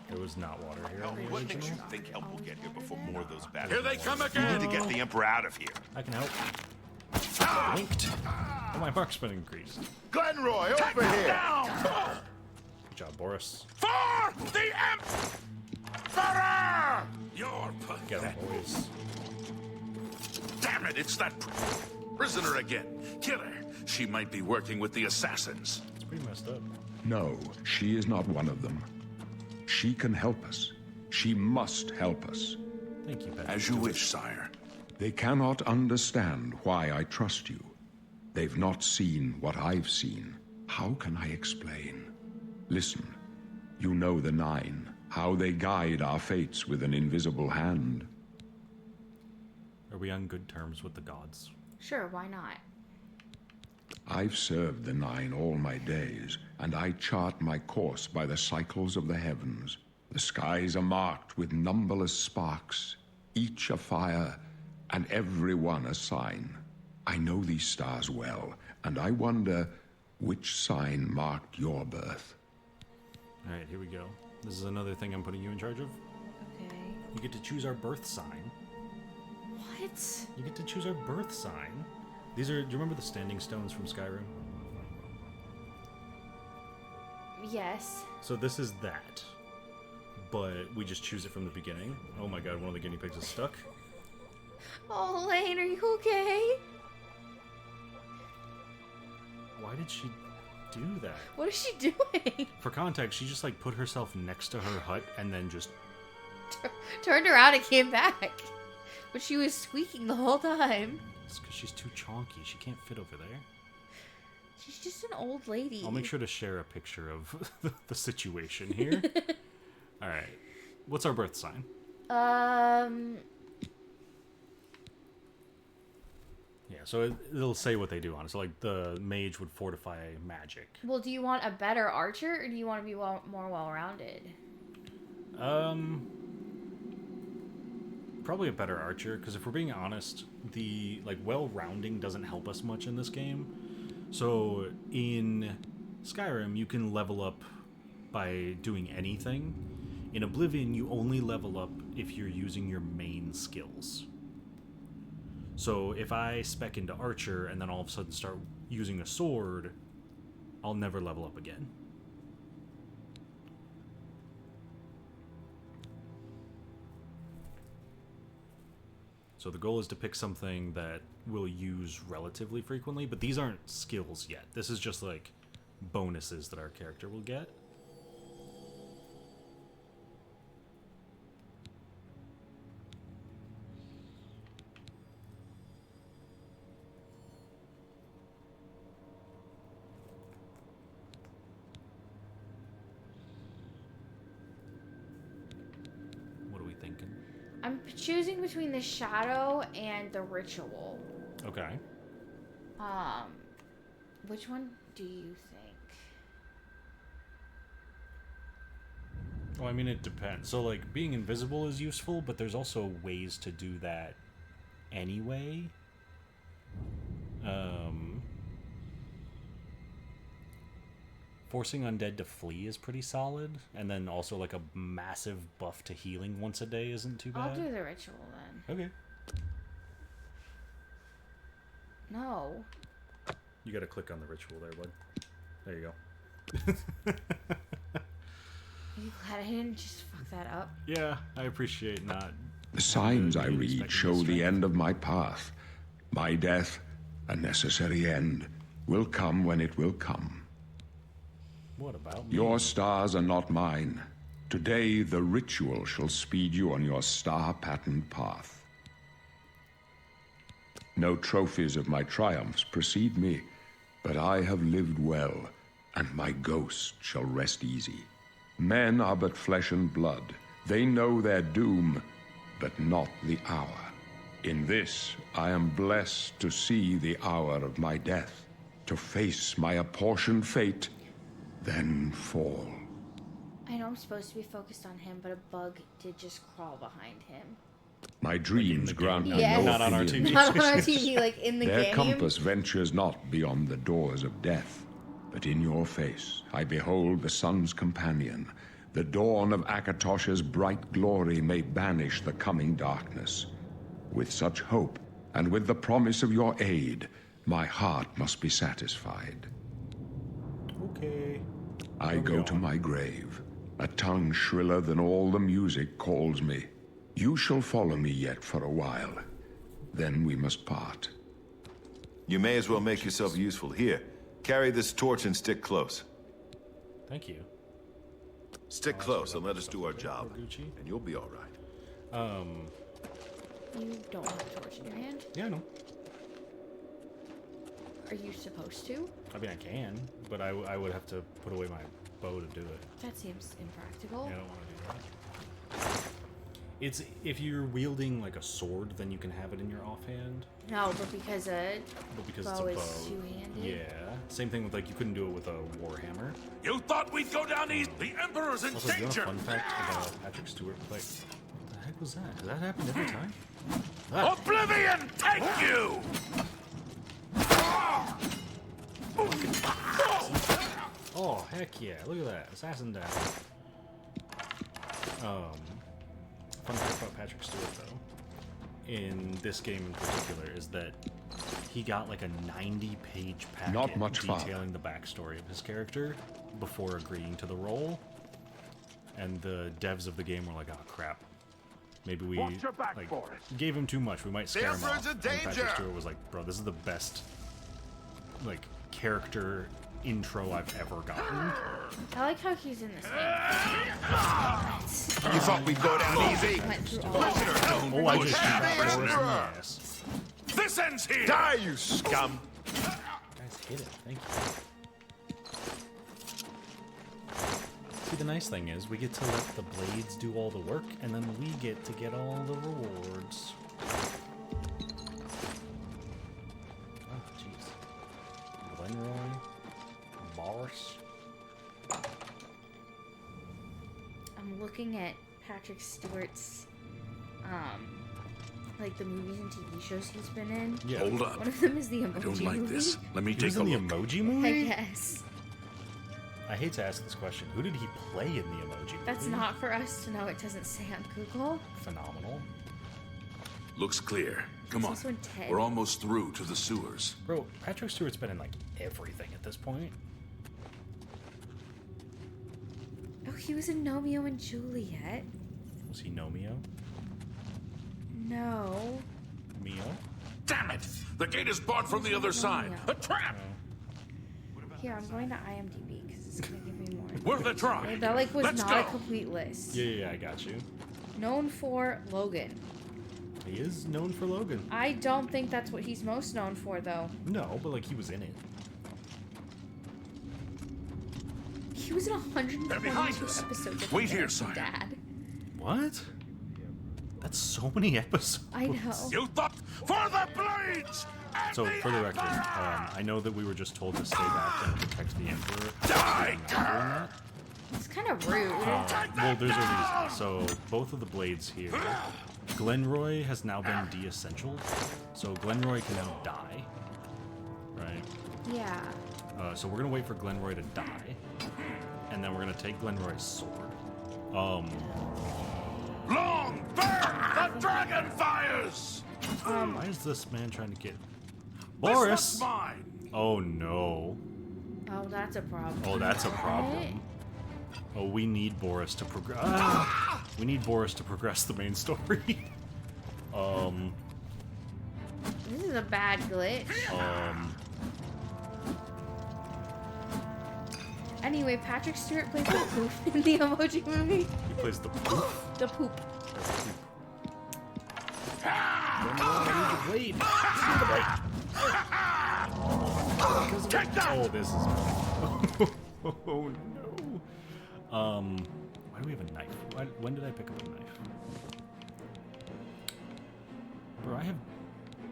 There was not water here in the What makes you original. think help will get here before more of those bad Here they come We again! need to get the Emperor out of here. I can help. Blinked. Oh, my marksman increased. Glenroy, over here! Good job, Boris. For the Emperor! You're Get him, pathetic. boys. Damn it, it's that prisoner again. Kill her. She might be working with the assassins. It's pretty messed up. No, she is not one of them. She can help us. She must help us. Thank you, Patrick. As you wish, sire. They cannot understand why I trust you. They've not seen what I've seen. How can I explain? Listen, you know the Nine, how they guide our fates with an invisible hand. Are we on good terms with the gods? Sure, why not? I've served the Nine all my days, and I chart my course by the cycles of the heavens. The skies are marked with numberless sparks, each a fire, and every one a sign. I know these stars well, and I wonder which sign marked your birth. All right, here we go. This is another thing I'm putting you in charge of. Okay. You get to choose our birth sign. What? You get to choose our birth sign. These are, do you remember the standing stones from Skyrim? Yes. So this is that. But we just choose it from the beginning. Oh my god, one of the guinea pigs is stuck. Oh, Lane, are you okay? Why did she do that? What is she doing? For context, she just like put herself next to her hut and then just... Turned around and came back. But she was squeaking the whole time. It's because she's too chonky. She can't fit over there. She's just an old lady. I'll make sure to share a picture of the situation here. Alright. What's our birth sign? Yeah, so it'll say what they do on it. So, like, the mage would fortify magic. Well, do you want a better archer, or do you want to be more well-rounded? Probably a better archer, because if we're being honest, the, like, well-rounding doesn't help us much in this game. So, in Skyrim, you can level up by doing anything. In Oblivion, you only level up if you're using your main skills. So if I spec into archer and then all of a sudden start using a sword, I'll never level up again. So the goal is to pick something that we'll use relatively frequently, but these aren't skills yet. This is just like bonuses that our character will get. I'm choosing between the shadow and the ritual. Okay. Which one do you think? Well, I mean, it depends. So, like, being invisible is useful, but there's also ways to do that anyway. forcing undead to flee is pretty solid, and then also like a massive buff to healing once a day isn't too bad. I'll do the ritual then. Okay. No. You gotta click on the ritual there, bud. There you go. Are you glad I didn't just fuck that up? Yeah, I appreciate not. The signs I Really read respecting show the the strength. end of my path. My death, a necessary end, will come when it will come. What about me? Your stars are not mine. Today, the ritual shall speed you on your star-patterned path. No trophies of my triumphs precede me, but I have lived well, and my ghost shall rest easy. Men are but flesh and blood. They know their doom, but not the hour. In this, I am blessed to see the hour of my death, to face my apportioned fate, then fall. I know I'm supposed to be focused on him, but a bug did just crawl behind him. My dreams grant me Yes. no Not on our opinion. TV. Not on our TV, like in the Their game. compass ventures not beyond the doors of death, but in your face I behold the sun's companion. The dawn of Akatosh's bright glory may banish the coming darkness. With such hope, and with the promise of your aid, my heart must be satisfied. Okay. I go to my grave. A tongue shriller than all the music calls me. You shall follow me yet for a while. Then we must part. You may as well make yourself useful. Here, carry this torch and stick close. Thank you. Stick close and let us do our job, Gucci. and you'll be all right. You don't have a torch in your hand? Yeah, I know. Are you supposed to? I mean, I can, but I would have to put away my bow to do it. That seems impractical. Yeah, I don't want to do that. It's if you're wielding like a sword, then you can have it in your offhand. No, but because a But because bow it's a is bow, two-handed. yeah. Same thing with like you couldn't do it with a warhammer. You thought we'd go down easy? The Emperor's in Also, do you know a danger! fun fact about Patrick Stewart? Like, what the heck was that? Does that happen every time? Oblivion, take you! Oh heck yeah! Look at that, assassin down. Fun fact about Patrick Stewart though, in this game in particular, is that he got like a 90-page packet Not much detailing the backstory of his character before agreeing to the role. And the devs of the game were like, "Oh crap, maybe we Watch your back like for it." gave him too much. We might scare him Emperor's off." in And Patrick danger! Stewart was like, "Bro, this is the best like character intro I've ever gotten." I like how he's in this game. You thought we'd go down easy? Went through all of Oh, I just Push shoot back, Boris in the Emperor! ass. This ends here! Die, you scum! Guys, hit it. Thank you. See, the nice thing is we get to let the blades do all the work, and then we get to get all the rewards. Oh, jeez. Glenroy, Boris. I'm looking at Patrick Stewart's, like the movies and TV shows he's been in. Yeah. Hold up. One of them is the I Emoji don't like Movie. this. Let me He was take a in the look. Emoji I Movie? guess. I hate to ask this question. Who did he play in the Emoji Movie? That's not for us to know. It doesn't say on Google. Phenomenal. Looks clear. Come He's on. also in Ted. We're almost through to the sewers. Bro, Patrick Stewart's been in like everything at this point. Oh, he was in Romeo and Juliet. Was he Nomeo? No. Mio? Damn it! The gate is barred from the other side. A trap! Here, I'm going to IMDb because it's gonna give me more. We're the tribe. That like was Let's not a go. complete list. Yeah, I got you. Known for Logan. He is known for Logan. I don't think that's what he's most known for, though. No, but like he was in it. He was in They're behind 122 us. episodes of Wait here, American sire. Dad. What? That's so many episodes. I know. You thought for the blades! And So, the for the record, Empire! I know that we were just told to stay back and protect the Emperor. Die! I'm not doing that. It's kind of rude. Well, there's a reason. So, both of the blades here, Glenroy has now been de-essential, so Glenroy can now die. Right? Yeah. So we're gonna wait for Glenroy to die, and then we're gonna take Glenroy's sword. Long burn the dragon fires! Why is this man trying to get This Boris? one's mine! Oh no. Oh, that's a problem. Oh, that's a problem. Oh, we need Boris to progress. We need Boris to progress the main story. This is a bad glitch. Anyway, Patrick Stewart plays the poop in the Emoji Movie. He plays the poof. The poop. Wait. Oh, this is. Oh no. Why do we have a knife? When did I pick up a knife? Bro, I have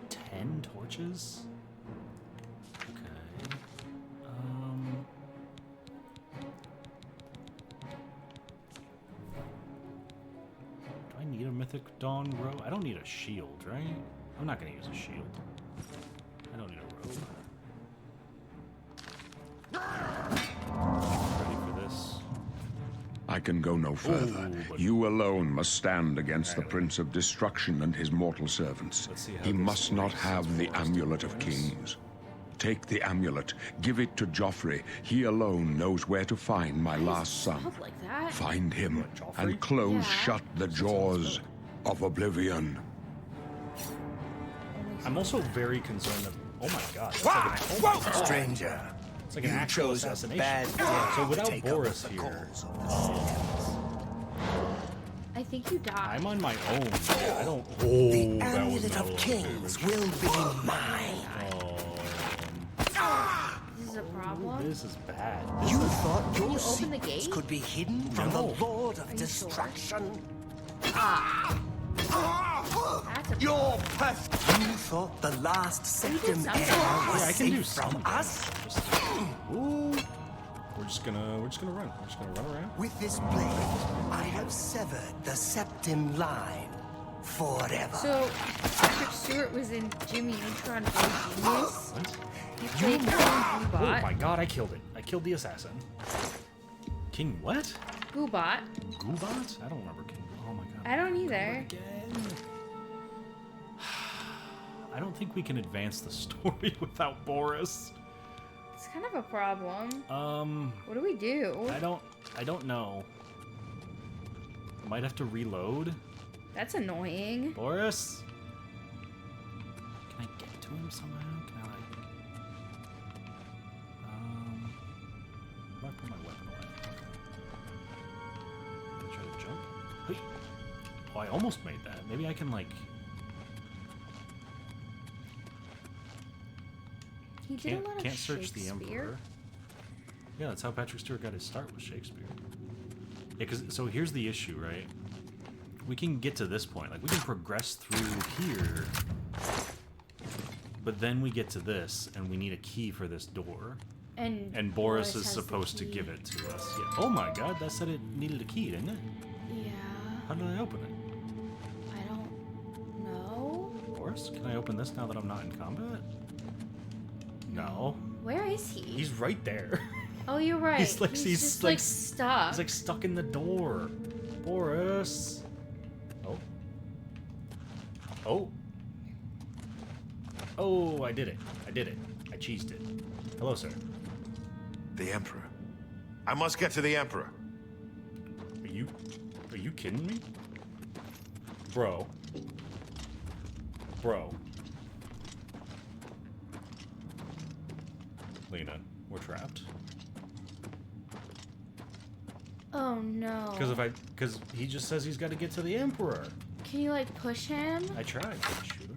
10 torches. Okay. Do I need a Mythic Dawn robe? I don't need a shield, right? I'm not gonna use a shield. I don't need a robe. Ready for this? I can go no further. but- You alone must stand against the Prince of Destruction and his mortal servants. Let's see how He this must not works. have the Forest Amulet of Forest. Kings. Take the amulet, give it to Joffrey. He alone knows where to find my last son. Spelled like that. Find him What, Joffrey? and close Yeah. shut the jaws of Oblivion. I'm also very concerned that. Oh my god. That's like an, Stranger, it's like an you actual chose a assassination. bad day So to without take up Boris the here, cause of the citizens. I think you died. I'm on my own. Yeah, I don't. Oh, The that was Amulet not of a Kings will be mine. This is a problem. This is bad. You thought you your open the secrets gate? could be hidden from No. the Lord of Are you Destruction? That's a Your You thought the last septum something. era was Yeah, I can do safe from something. us? Just, ooh. We're just gonna run. We're just gonna run around. With this blade, I have severed the septum line forever. So, Patrick Stewart was in Jimmy Neutron Genius. What? He played King Oh Goobot. my god! I killed it. I killed the assassin. King what? Goobot. Goobot? I don't remember King. Oh my god. I don't either. Again. I don't think we can advance the story without Boris. It's kind of a problem. What do we do? I don't know. Might have to reload. That's annoying. Boris? Can I get to him somehow? Can I like where do I put my weapon away? Okay. Can I try to jump? Hey. Oh, I almost made that. Maybe I can like He did a lot of can't search the Shakespeare. Emperor. Yeah, that's how Patrick Stewart got his start with Shakespeare. Yeah, so here's the issue, right? We can get to this point, like we can progress through here, but then we get to this, and we need a key for this door. And Boris is has the supposed to key. give it to us. Yeah. Oh my god, that said it needed a key, didn't it? Yeah. How did I open it? I don't know. Boris, can I open this now that I'm not in combat? No. Where is he? He's right there. Oh, you're right. He's like- he's he's just like- like stuck. He's like stuck in the door. Boris. Oh. Oh. Oh, I did it. I did it. I cheesed it. Hello, sir. The Emperor. I must get to the Emperor. Are you kidding me? Bro. Lena, we're trapped. Oh no. Because he just says he's got to get to the Emperor. Can you like push him? I tried to shoot him.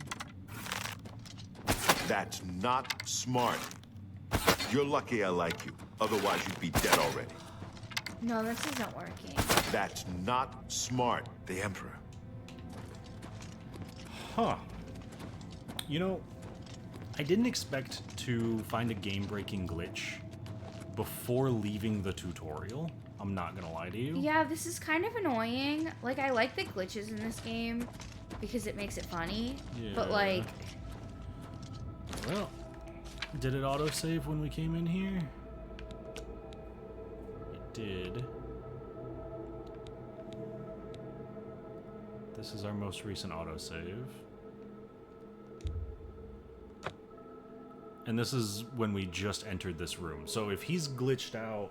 That's not smart. You're lucky I like you. Otherwise, you'd be dead already. No, this isn't working. That's not smart. The Emperor. Huh. You know, I didn't expect to find a game-breaking glitch before leaving the tutorial. I'm not gonna lie to you. Yeah, this is kind of annoying. Like, I like the glitches in this game because it makes it funny. But Yeah. like, Well, Did it autosave when we came in here? It did. This is our most recent autosave. And this is when we just entered this room. So if he's glitched out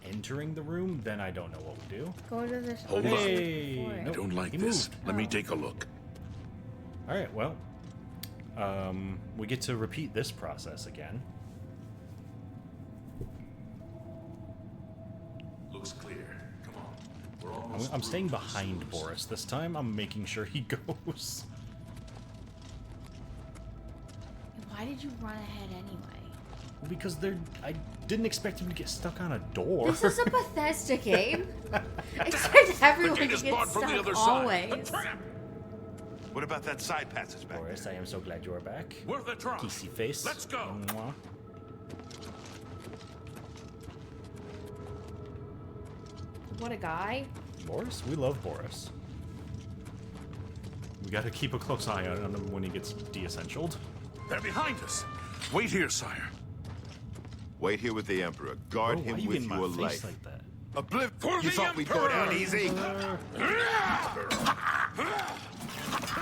entering the room, then I don't know what we do. Go to this. Hold on. before it. I don't like he this. moved. Let me take a look. Alright, well. We get to repeat this process again. Looks clear. Come on. We're almost I'm through staying the behind sewers. Boris this time. I'm making sure he goes. Why did you run ahead anyway? Because I didn't expect him to get stuck on a door. This is a Bethesda game. Expect everyone The to gate is get barred from the stuck other side. always. A trap! What about that side passage back Boris, I am so glad you're back. We're the trap. Kissy face. Let's go. Mwah. What a guy. Boris? We love Boris. We gotta keep a close eye on him when he gets de-essentialed. They're behind us. Wait here, sire. Wait here with the Emperor. Guard Why him you with in my your face life. like that? For You the thought we'd go down Emperor! easy?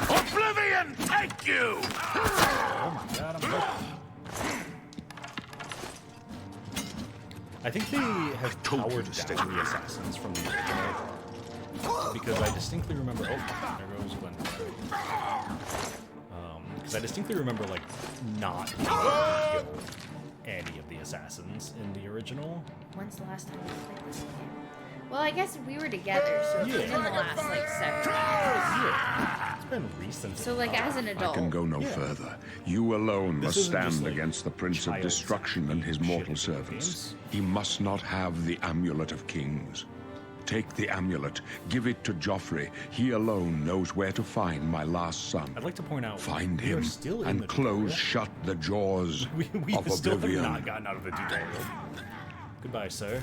Oblivion, take you! Oh my god, I'm hurt. I think they have told you powered to stay down the assassins from the original. Because I distinctly remember... Oh, there goes Glenn. Because I distinctly remember, like, not being able to kill any of the assassins in the original. When's the last time you played this game? Well, I guess we were together, so it's Yeah. been in the last, like, 7 years. Yeah, it's been recent. So, like, as an I adult. can go no further. You alone This must isn't just stand like against the Prince of child's Destruction and his shit mortal video servants. games. He must not have the Amulet of Kings. Take the amulet, give it to Joffrey. He alone knows where to find my last son. I'd like to point out... Find we are him still in and the close tutorial. shut the jaws We of still have Oblivion. not gotten out of the tutorial. Goodbye, sir.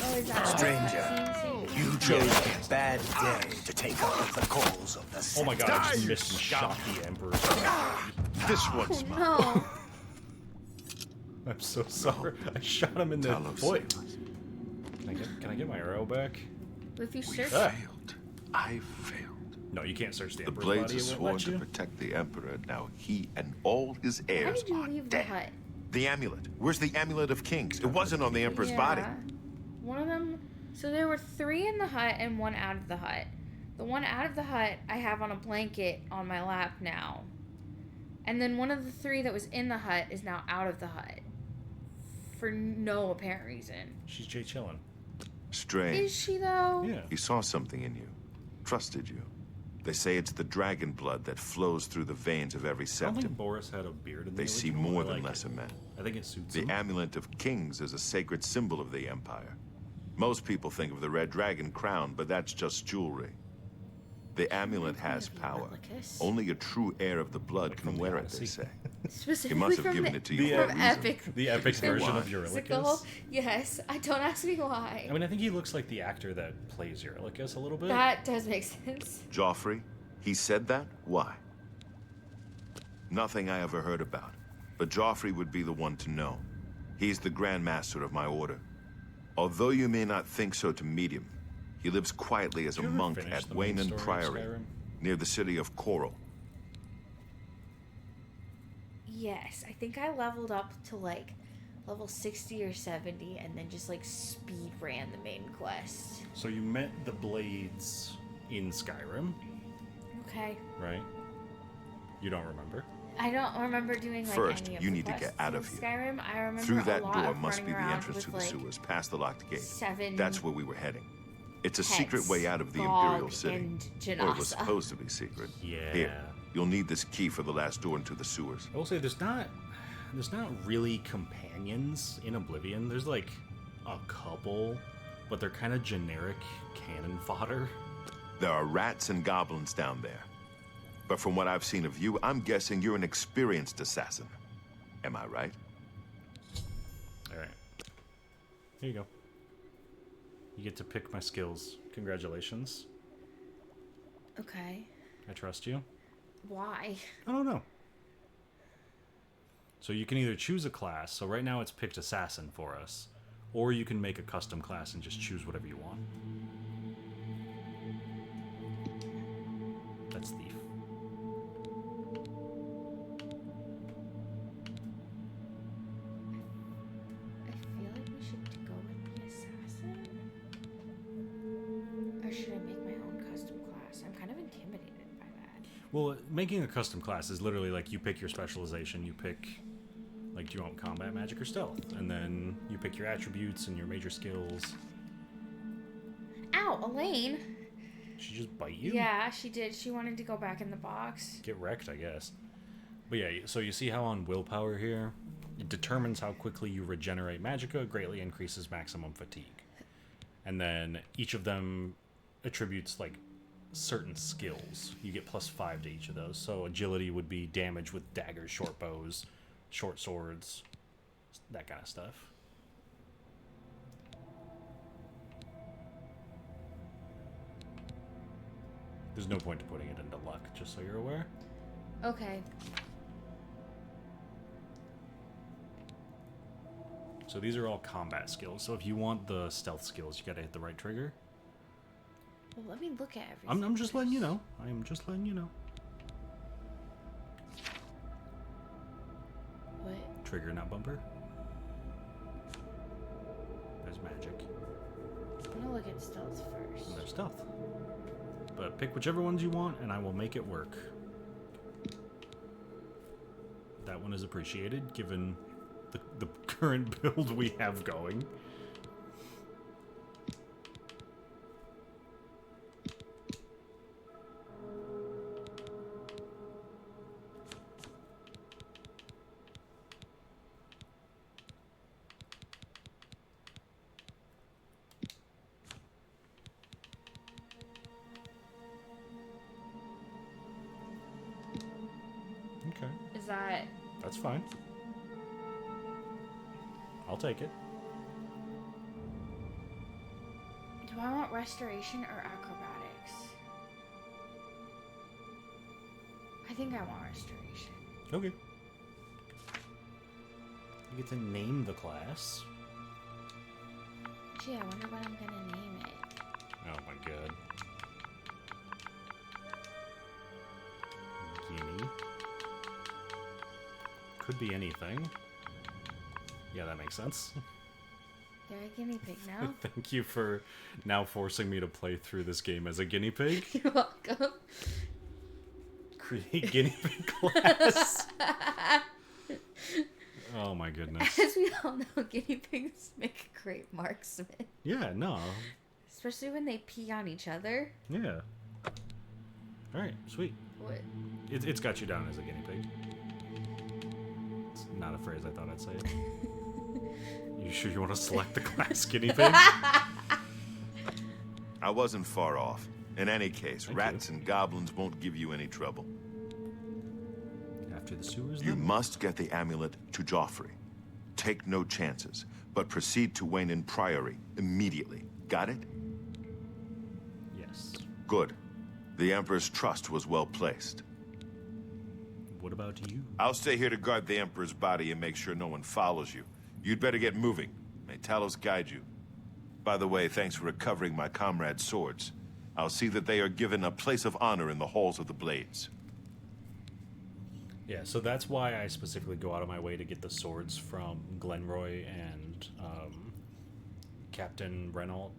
Oh, is that Stranger. cutscene too? You chose a bad day to take up with the cause of the Oh my god, I just Die, missed and you shot the Emperor's This one's mine. No. I'm so sorry. I shot him in the Talos. foot. Can I get my arrow back? If you search. Failed. I failed. No, you can't search the The Emperor's blades body. are It won't sworn let to you. protect the Emperor. Now he and all his How heirs did you are leave the dead. hut? The amulet. Where's the amulet of kings? It wasn't on the Emperor's body. One of them. So there were 3 in the hut and 1 out of the hut. The one out of the hut I have on a blanket on my lap now. And then one of the 3 that was in the hut is now out of the hut. For no apparent reason. She's Jay chillin'. Strange. Is she though? Yeah. He saw something in you. Trusted you. They say it's the dragon blood that flows through the veins of every I don't think septum. Boris had a beard in the They see original. more I than like lesser it. men. I think it suits The him. amulet of kings is a sacred symbol of the Empire. Most people think of the red dragon crown, but that's just jewelry. The amulet has power. Replicas. Only a true heir of the blood from can the wear it, they Odyssey. say. He Specifically must have from given the, it to you The, for a from reason. Epic. The epic version of Physical. Eurylochus. Yes, I don't ask me why. I mean, I think he looks like the actor that plays Eurylochus a little bit. That does make sense. Joffrey, he said that? Why? Nothing I ever heard about. But Joffrey would be the one to know. He's the Grand Master of my order. Although you may not think so to meet him, he lives quietly as a Did you ever monk finish at the main Waynon story of Priory, Skyrim? near the city of Coral. Yes, I think I leveled up to like level 60 or 70 and then just like speed ran the main quest. So you met the Blades in Skyrim, Okay. right? You don't remember? I don't remember doing like First, any of you the need to get quests out in of here. Skyrim. I remember Through a that lot door of must running be the around entrance with, to the like, sewers, past the locked gate. 7 That's where we were heading. It's a pets, secret way out of the Gog Imperial City. and Or it was Janasa. supposed to be secret. Yeah. Here, you'll need this key for the last door into the sewers. I will say there's not really companions in Oblivion. There's like a couple, but they're kind of generic cannon fodder. There are rats and goblins down there. But from what I've seen of you, I'm guessing you're an experienced assassin. Am I right? All right. Here you go. You get to pick my skills. Congratulations. Okay. I trust you. Why? I don't know. So you can either choose a class. So right now it's picked assassin for us. Or you can make a custom class and just choose whatever you want. That's thief. I feel like we should go with the assassin. Or should I make my own custom class? I'm kind of intimidated by that. Well, making a custom class is literally like you pick your specialization, you pick, like, do you want combat, magic, or stealth? And then you pick your attributes and your major skills. Ow, Elaine! Did she just bite you? Yeah, she did. She wanted to go back in the box. Get wrecked, I guess. But yeah, so you see how on willpower here, it determines how quickly you regenerate magicka, greatly increases maximum fatigue. And then each of them attributes, like, certain skills. You get +5 to each of those. So agility would be damage with daggers, short bows, short swords, that kind of stuff. There's no point to putting it into luck, just so you're aware. Okay. So these are all combat skills. So if you want the stealth skills, you gotta hit the right trigger. Well, let me look at everything. I'm just letting you know. I am just letting you know. What? Trigger, not bumper. There's magic. I'm gonna look at stealth first. And there's stealth. But pick whichever ones you want, and I will make it work. That one is appreciated, given the current build we have going. Okay. Is that... That's fine. I'll take it. Do I want restoration or acrobatics? I think I want restoration. Okay. You get to name the class. Gee, I wonder what I'm gonna name it. Oh my god. Guinea. Could be anything. Yeah, that makes sense. They're a guinea pig now. Thank you for now forcing me to play through this game as a guinea pig. You're welcome. Create guinea pig class. Oh my goodness. As we all know, guinea pigs make a great marksman. Yeah, no. Especially when they pee on each other. Yeah. Alright, sweet. What? It's got you down as a guinea pig. It's not a phrase I thought I'd say. You sure you want to select the class guinea pig? I wasn't far off. In any case, Thank rats you. and goblins won't give you any trouble. After the sewers, You then? must get the amulet to Joffrey. Take no chances, but proceed to Wayne Priory immediately. Got it? Yes. Good. The Emperor's trust was well placed. What about you? I'll stay here to guard the Emperor's body and make sure no one follows you. You'd better get moving. May Talos guide you. By the way, thanks for recovering my comrade's swords. I'll see that they are given a place of honor in the halls of the Blades. Yeah, so that's why I specifically go out of my way to get the swords from Glenroy and Captain Renault,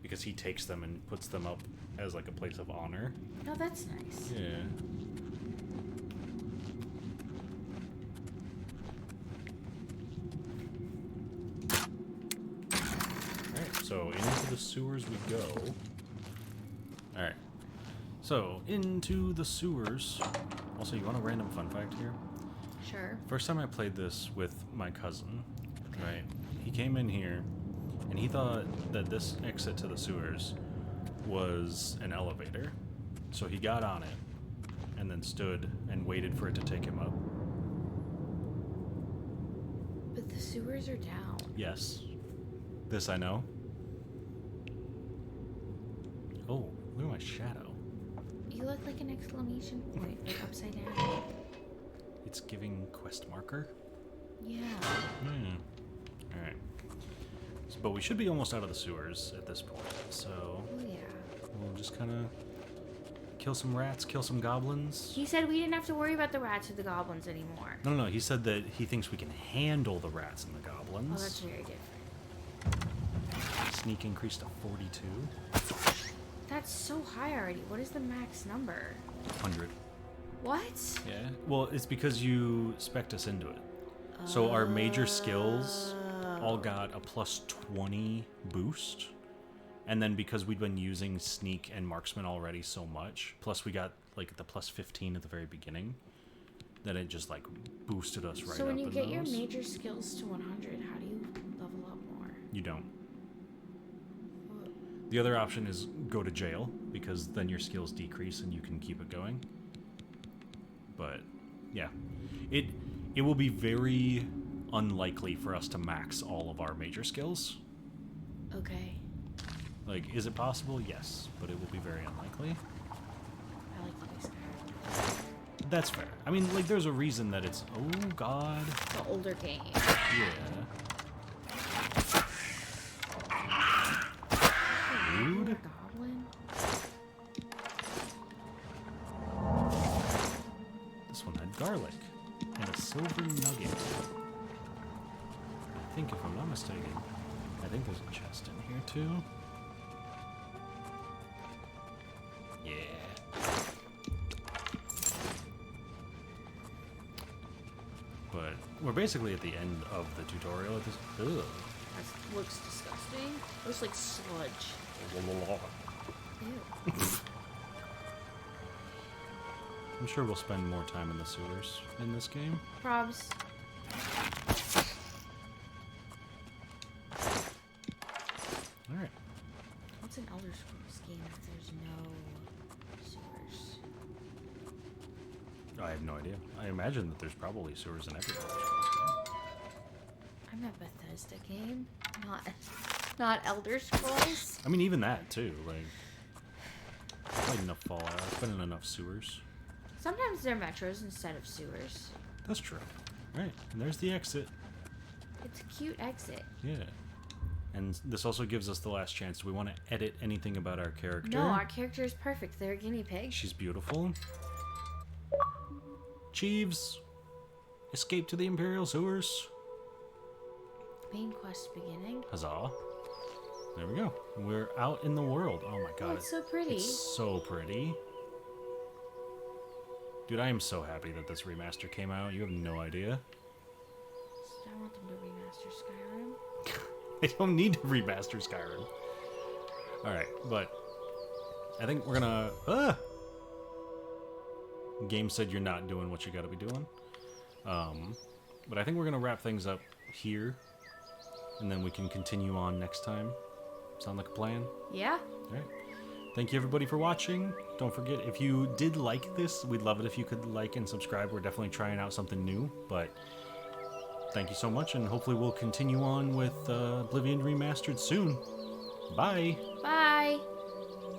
because he takes them and puts them up as like a place of honor. Oh, that's nice. Yeah. Alright, so into the sewers we go. Alright. So, into the sewers. Also, you want a random fun fact here? Sure. First time I played this with my cousin, right? He came in here, and he thought that this exit to the sewers was an elevator. So he got on it, and then stood and waited for it to take him up. But the sewers are down. Yes. This I know. Oh, look at my shadow. You look like an exclamation point, like upside down. It's giving quest marker. Yeah. Alright. But we should be almost out of the sewers at this point, so Oh, yeah. we'll just kind of kill some rats, kill some goblins. He said we didn't have to worry about the rats or the goblins anymore. No, he said that he thinks we can handle the rats and the goblins. Oh, that's very different. Sneak increased to 42. That's so high already. What is the max number? 100. What? Yeah. Well, it's because you spec'd us into it. So our major skills all got a plus 20 boost. And then because we'd been using sneak and marksman already so much, plus we got like the plus 15 at the very beginning, that it just like boosted us right up. So when you in get your those. major skills to 100, how do you level up more? You don't. The other option is go to jail, because then your skills decrease and you can keep it going. But yeah, it will be very unlikely for us to max all of our major skills. Okay. Like, is it possible? Yes, but it will be very unlikely. I like the base card. That's fair. I mean, like, there's a reason that it's... Oh, God. The older game. Yeah. Rude. Goblin? This one had garlic and a silver nugget. I think, if I'm not mistaken, I think there's a chest in here, too. Yeah. But we're basically at the end of the tutorial at this. Ugh. That looks disgusting. Looks like sludge. Ew. I'm sure we'll spend more time in the sewers in this game. Probs. Alright. What's an Elder Scrolls game if there's no sewers? I have no idea. I imagine that there's probably sewers in every Elder Scrolls game. I'm a Bethesda game, not Elder Scrolls. I mean, even that, too. Like, I've played enough Fallout. I've been in enough sewers. Sometimes they're metros instead of sewers. That's true. Right. And there's the exit. It's a cute exit. Yeah. And this also gives us the last chance. Do we want to edit anything about our character? No, our character is perfect. They're a guinea pig. She's beautiful. Jeeves, escape to the Imperial sewers. Main quest beginning. Huzzah. There we go. We're out in the world. Oh my god. Oh, it's so pretty. It's so pretty. Dude, I am so happy that this remaster came out. You have no idea. I want them to remaster Skyrim. I don't need to remaster Skyrim. Alright, but I think we're gonna... Game said you're not doing what you gotta be doing. But I think we're gonna wrap things up here. And then we can continue on next time. Sound like a plan? Yeah. Alright. Thank you everybody for watching. Don't forget, if you did like this, we'd love it if you could like and subscribe. We're definitely trying out something new, but thank you so much, and hopefully we'll continue on with Oblivion Remastered soon. Bye! Bye!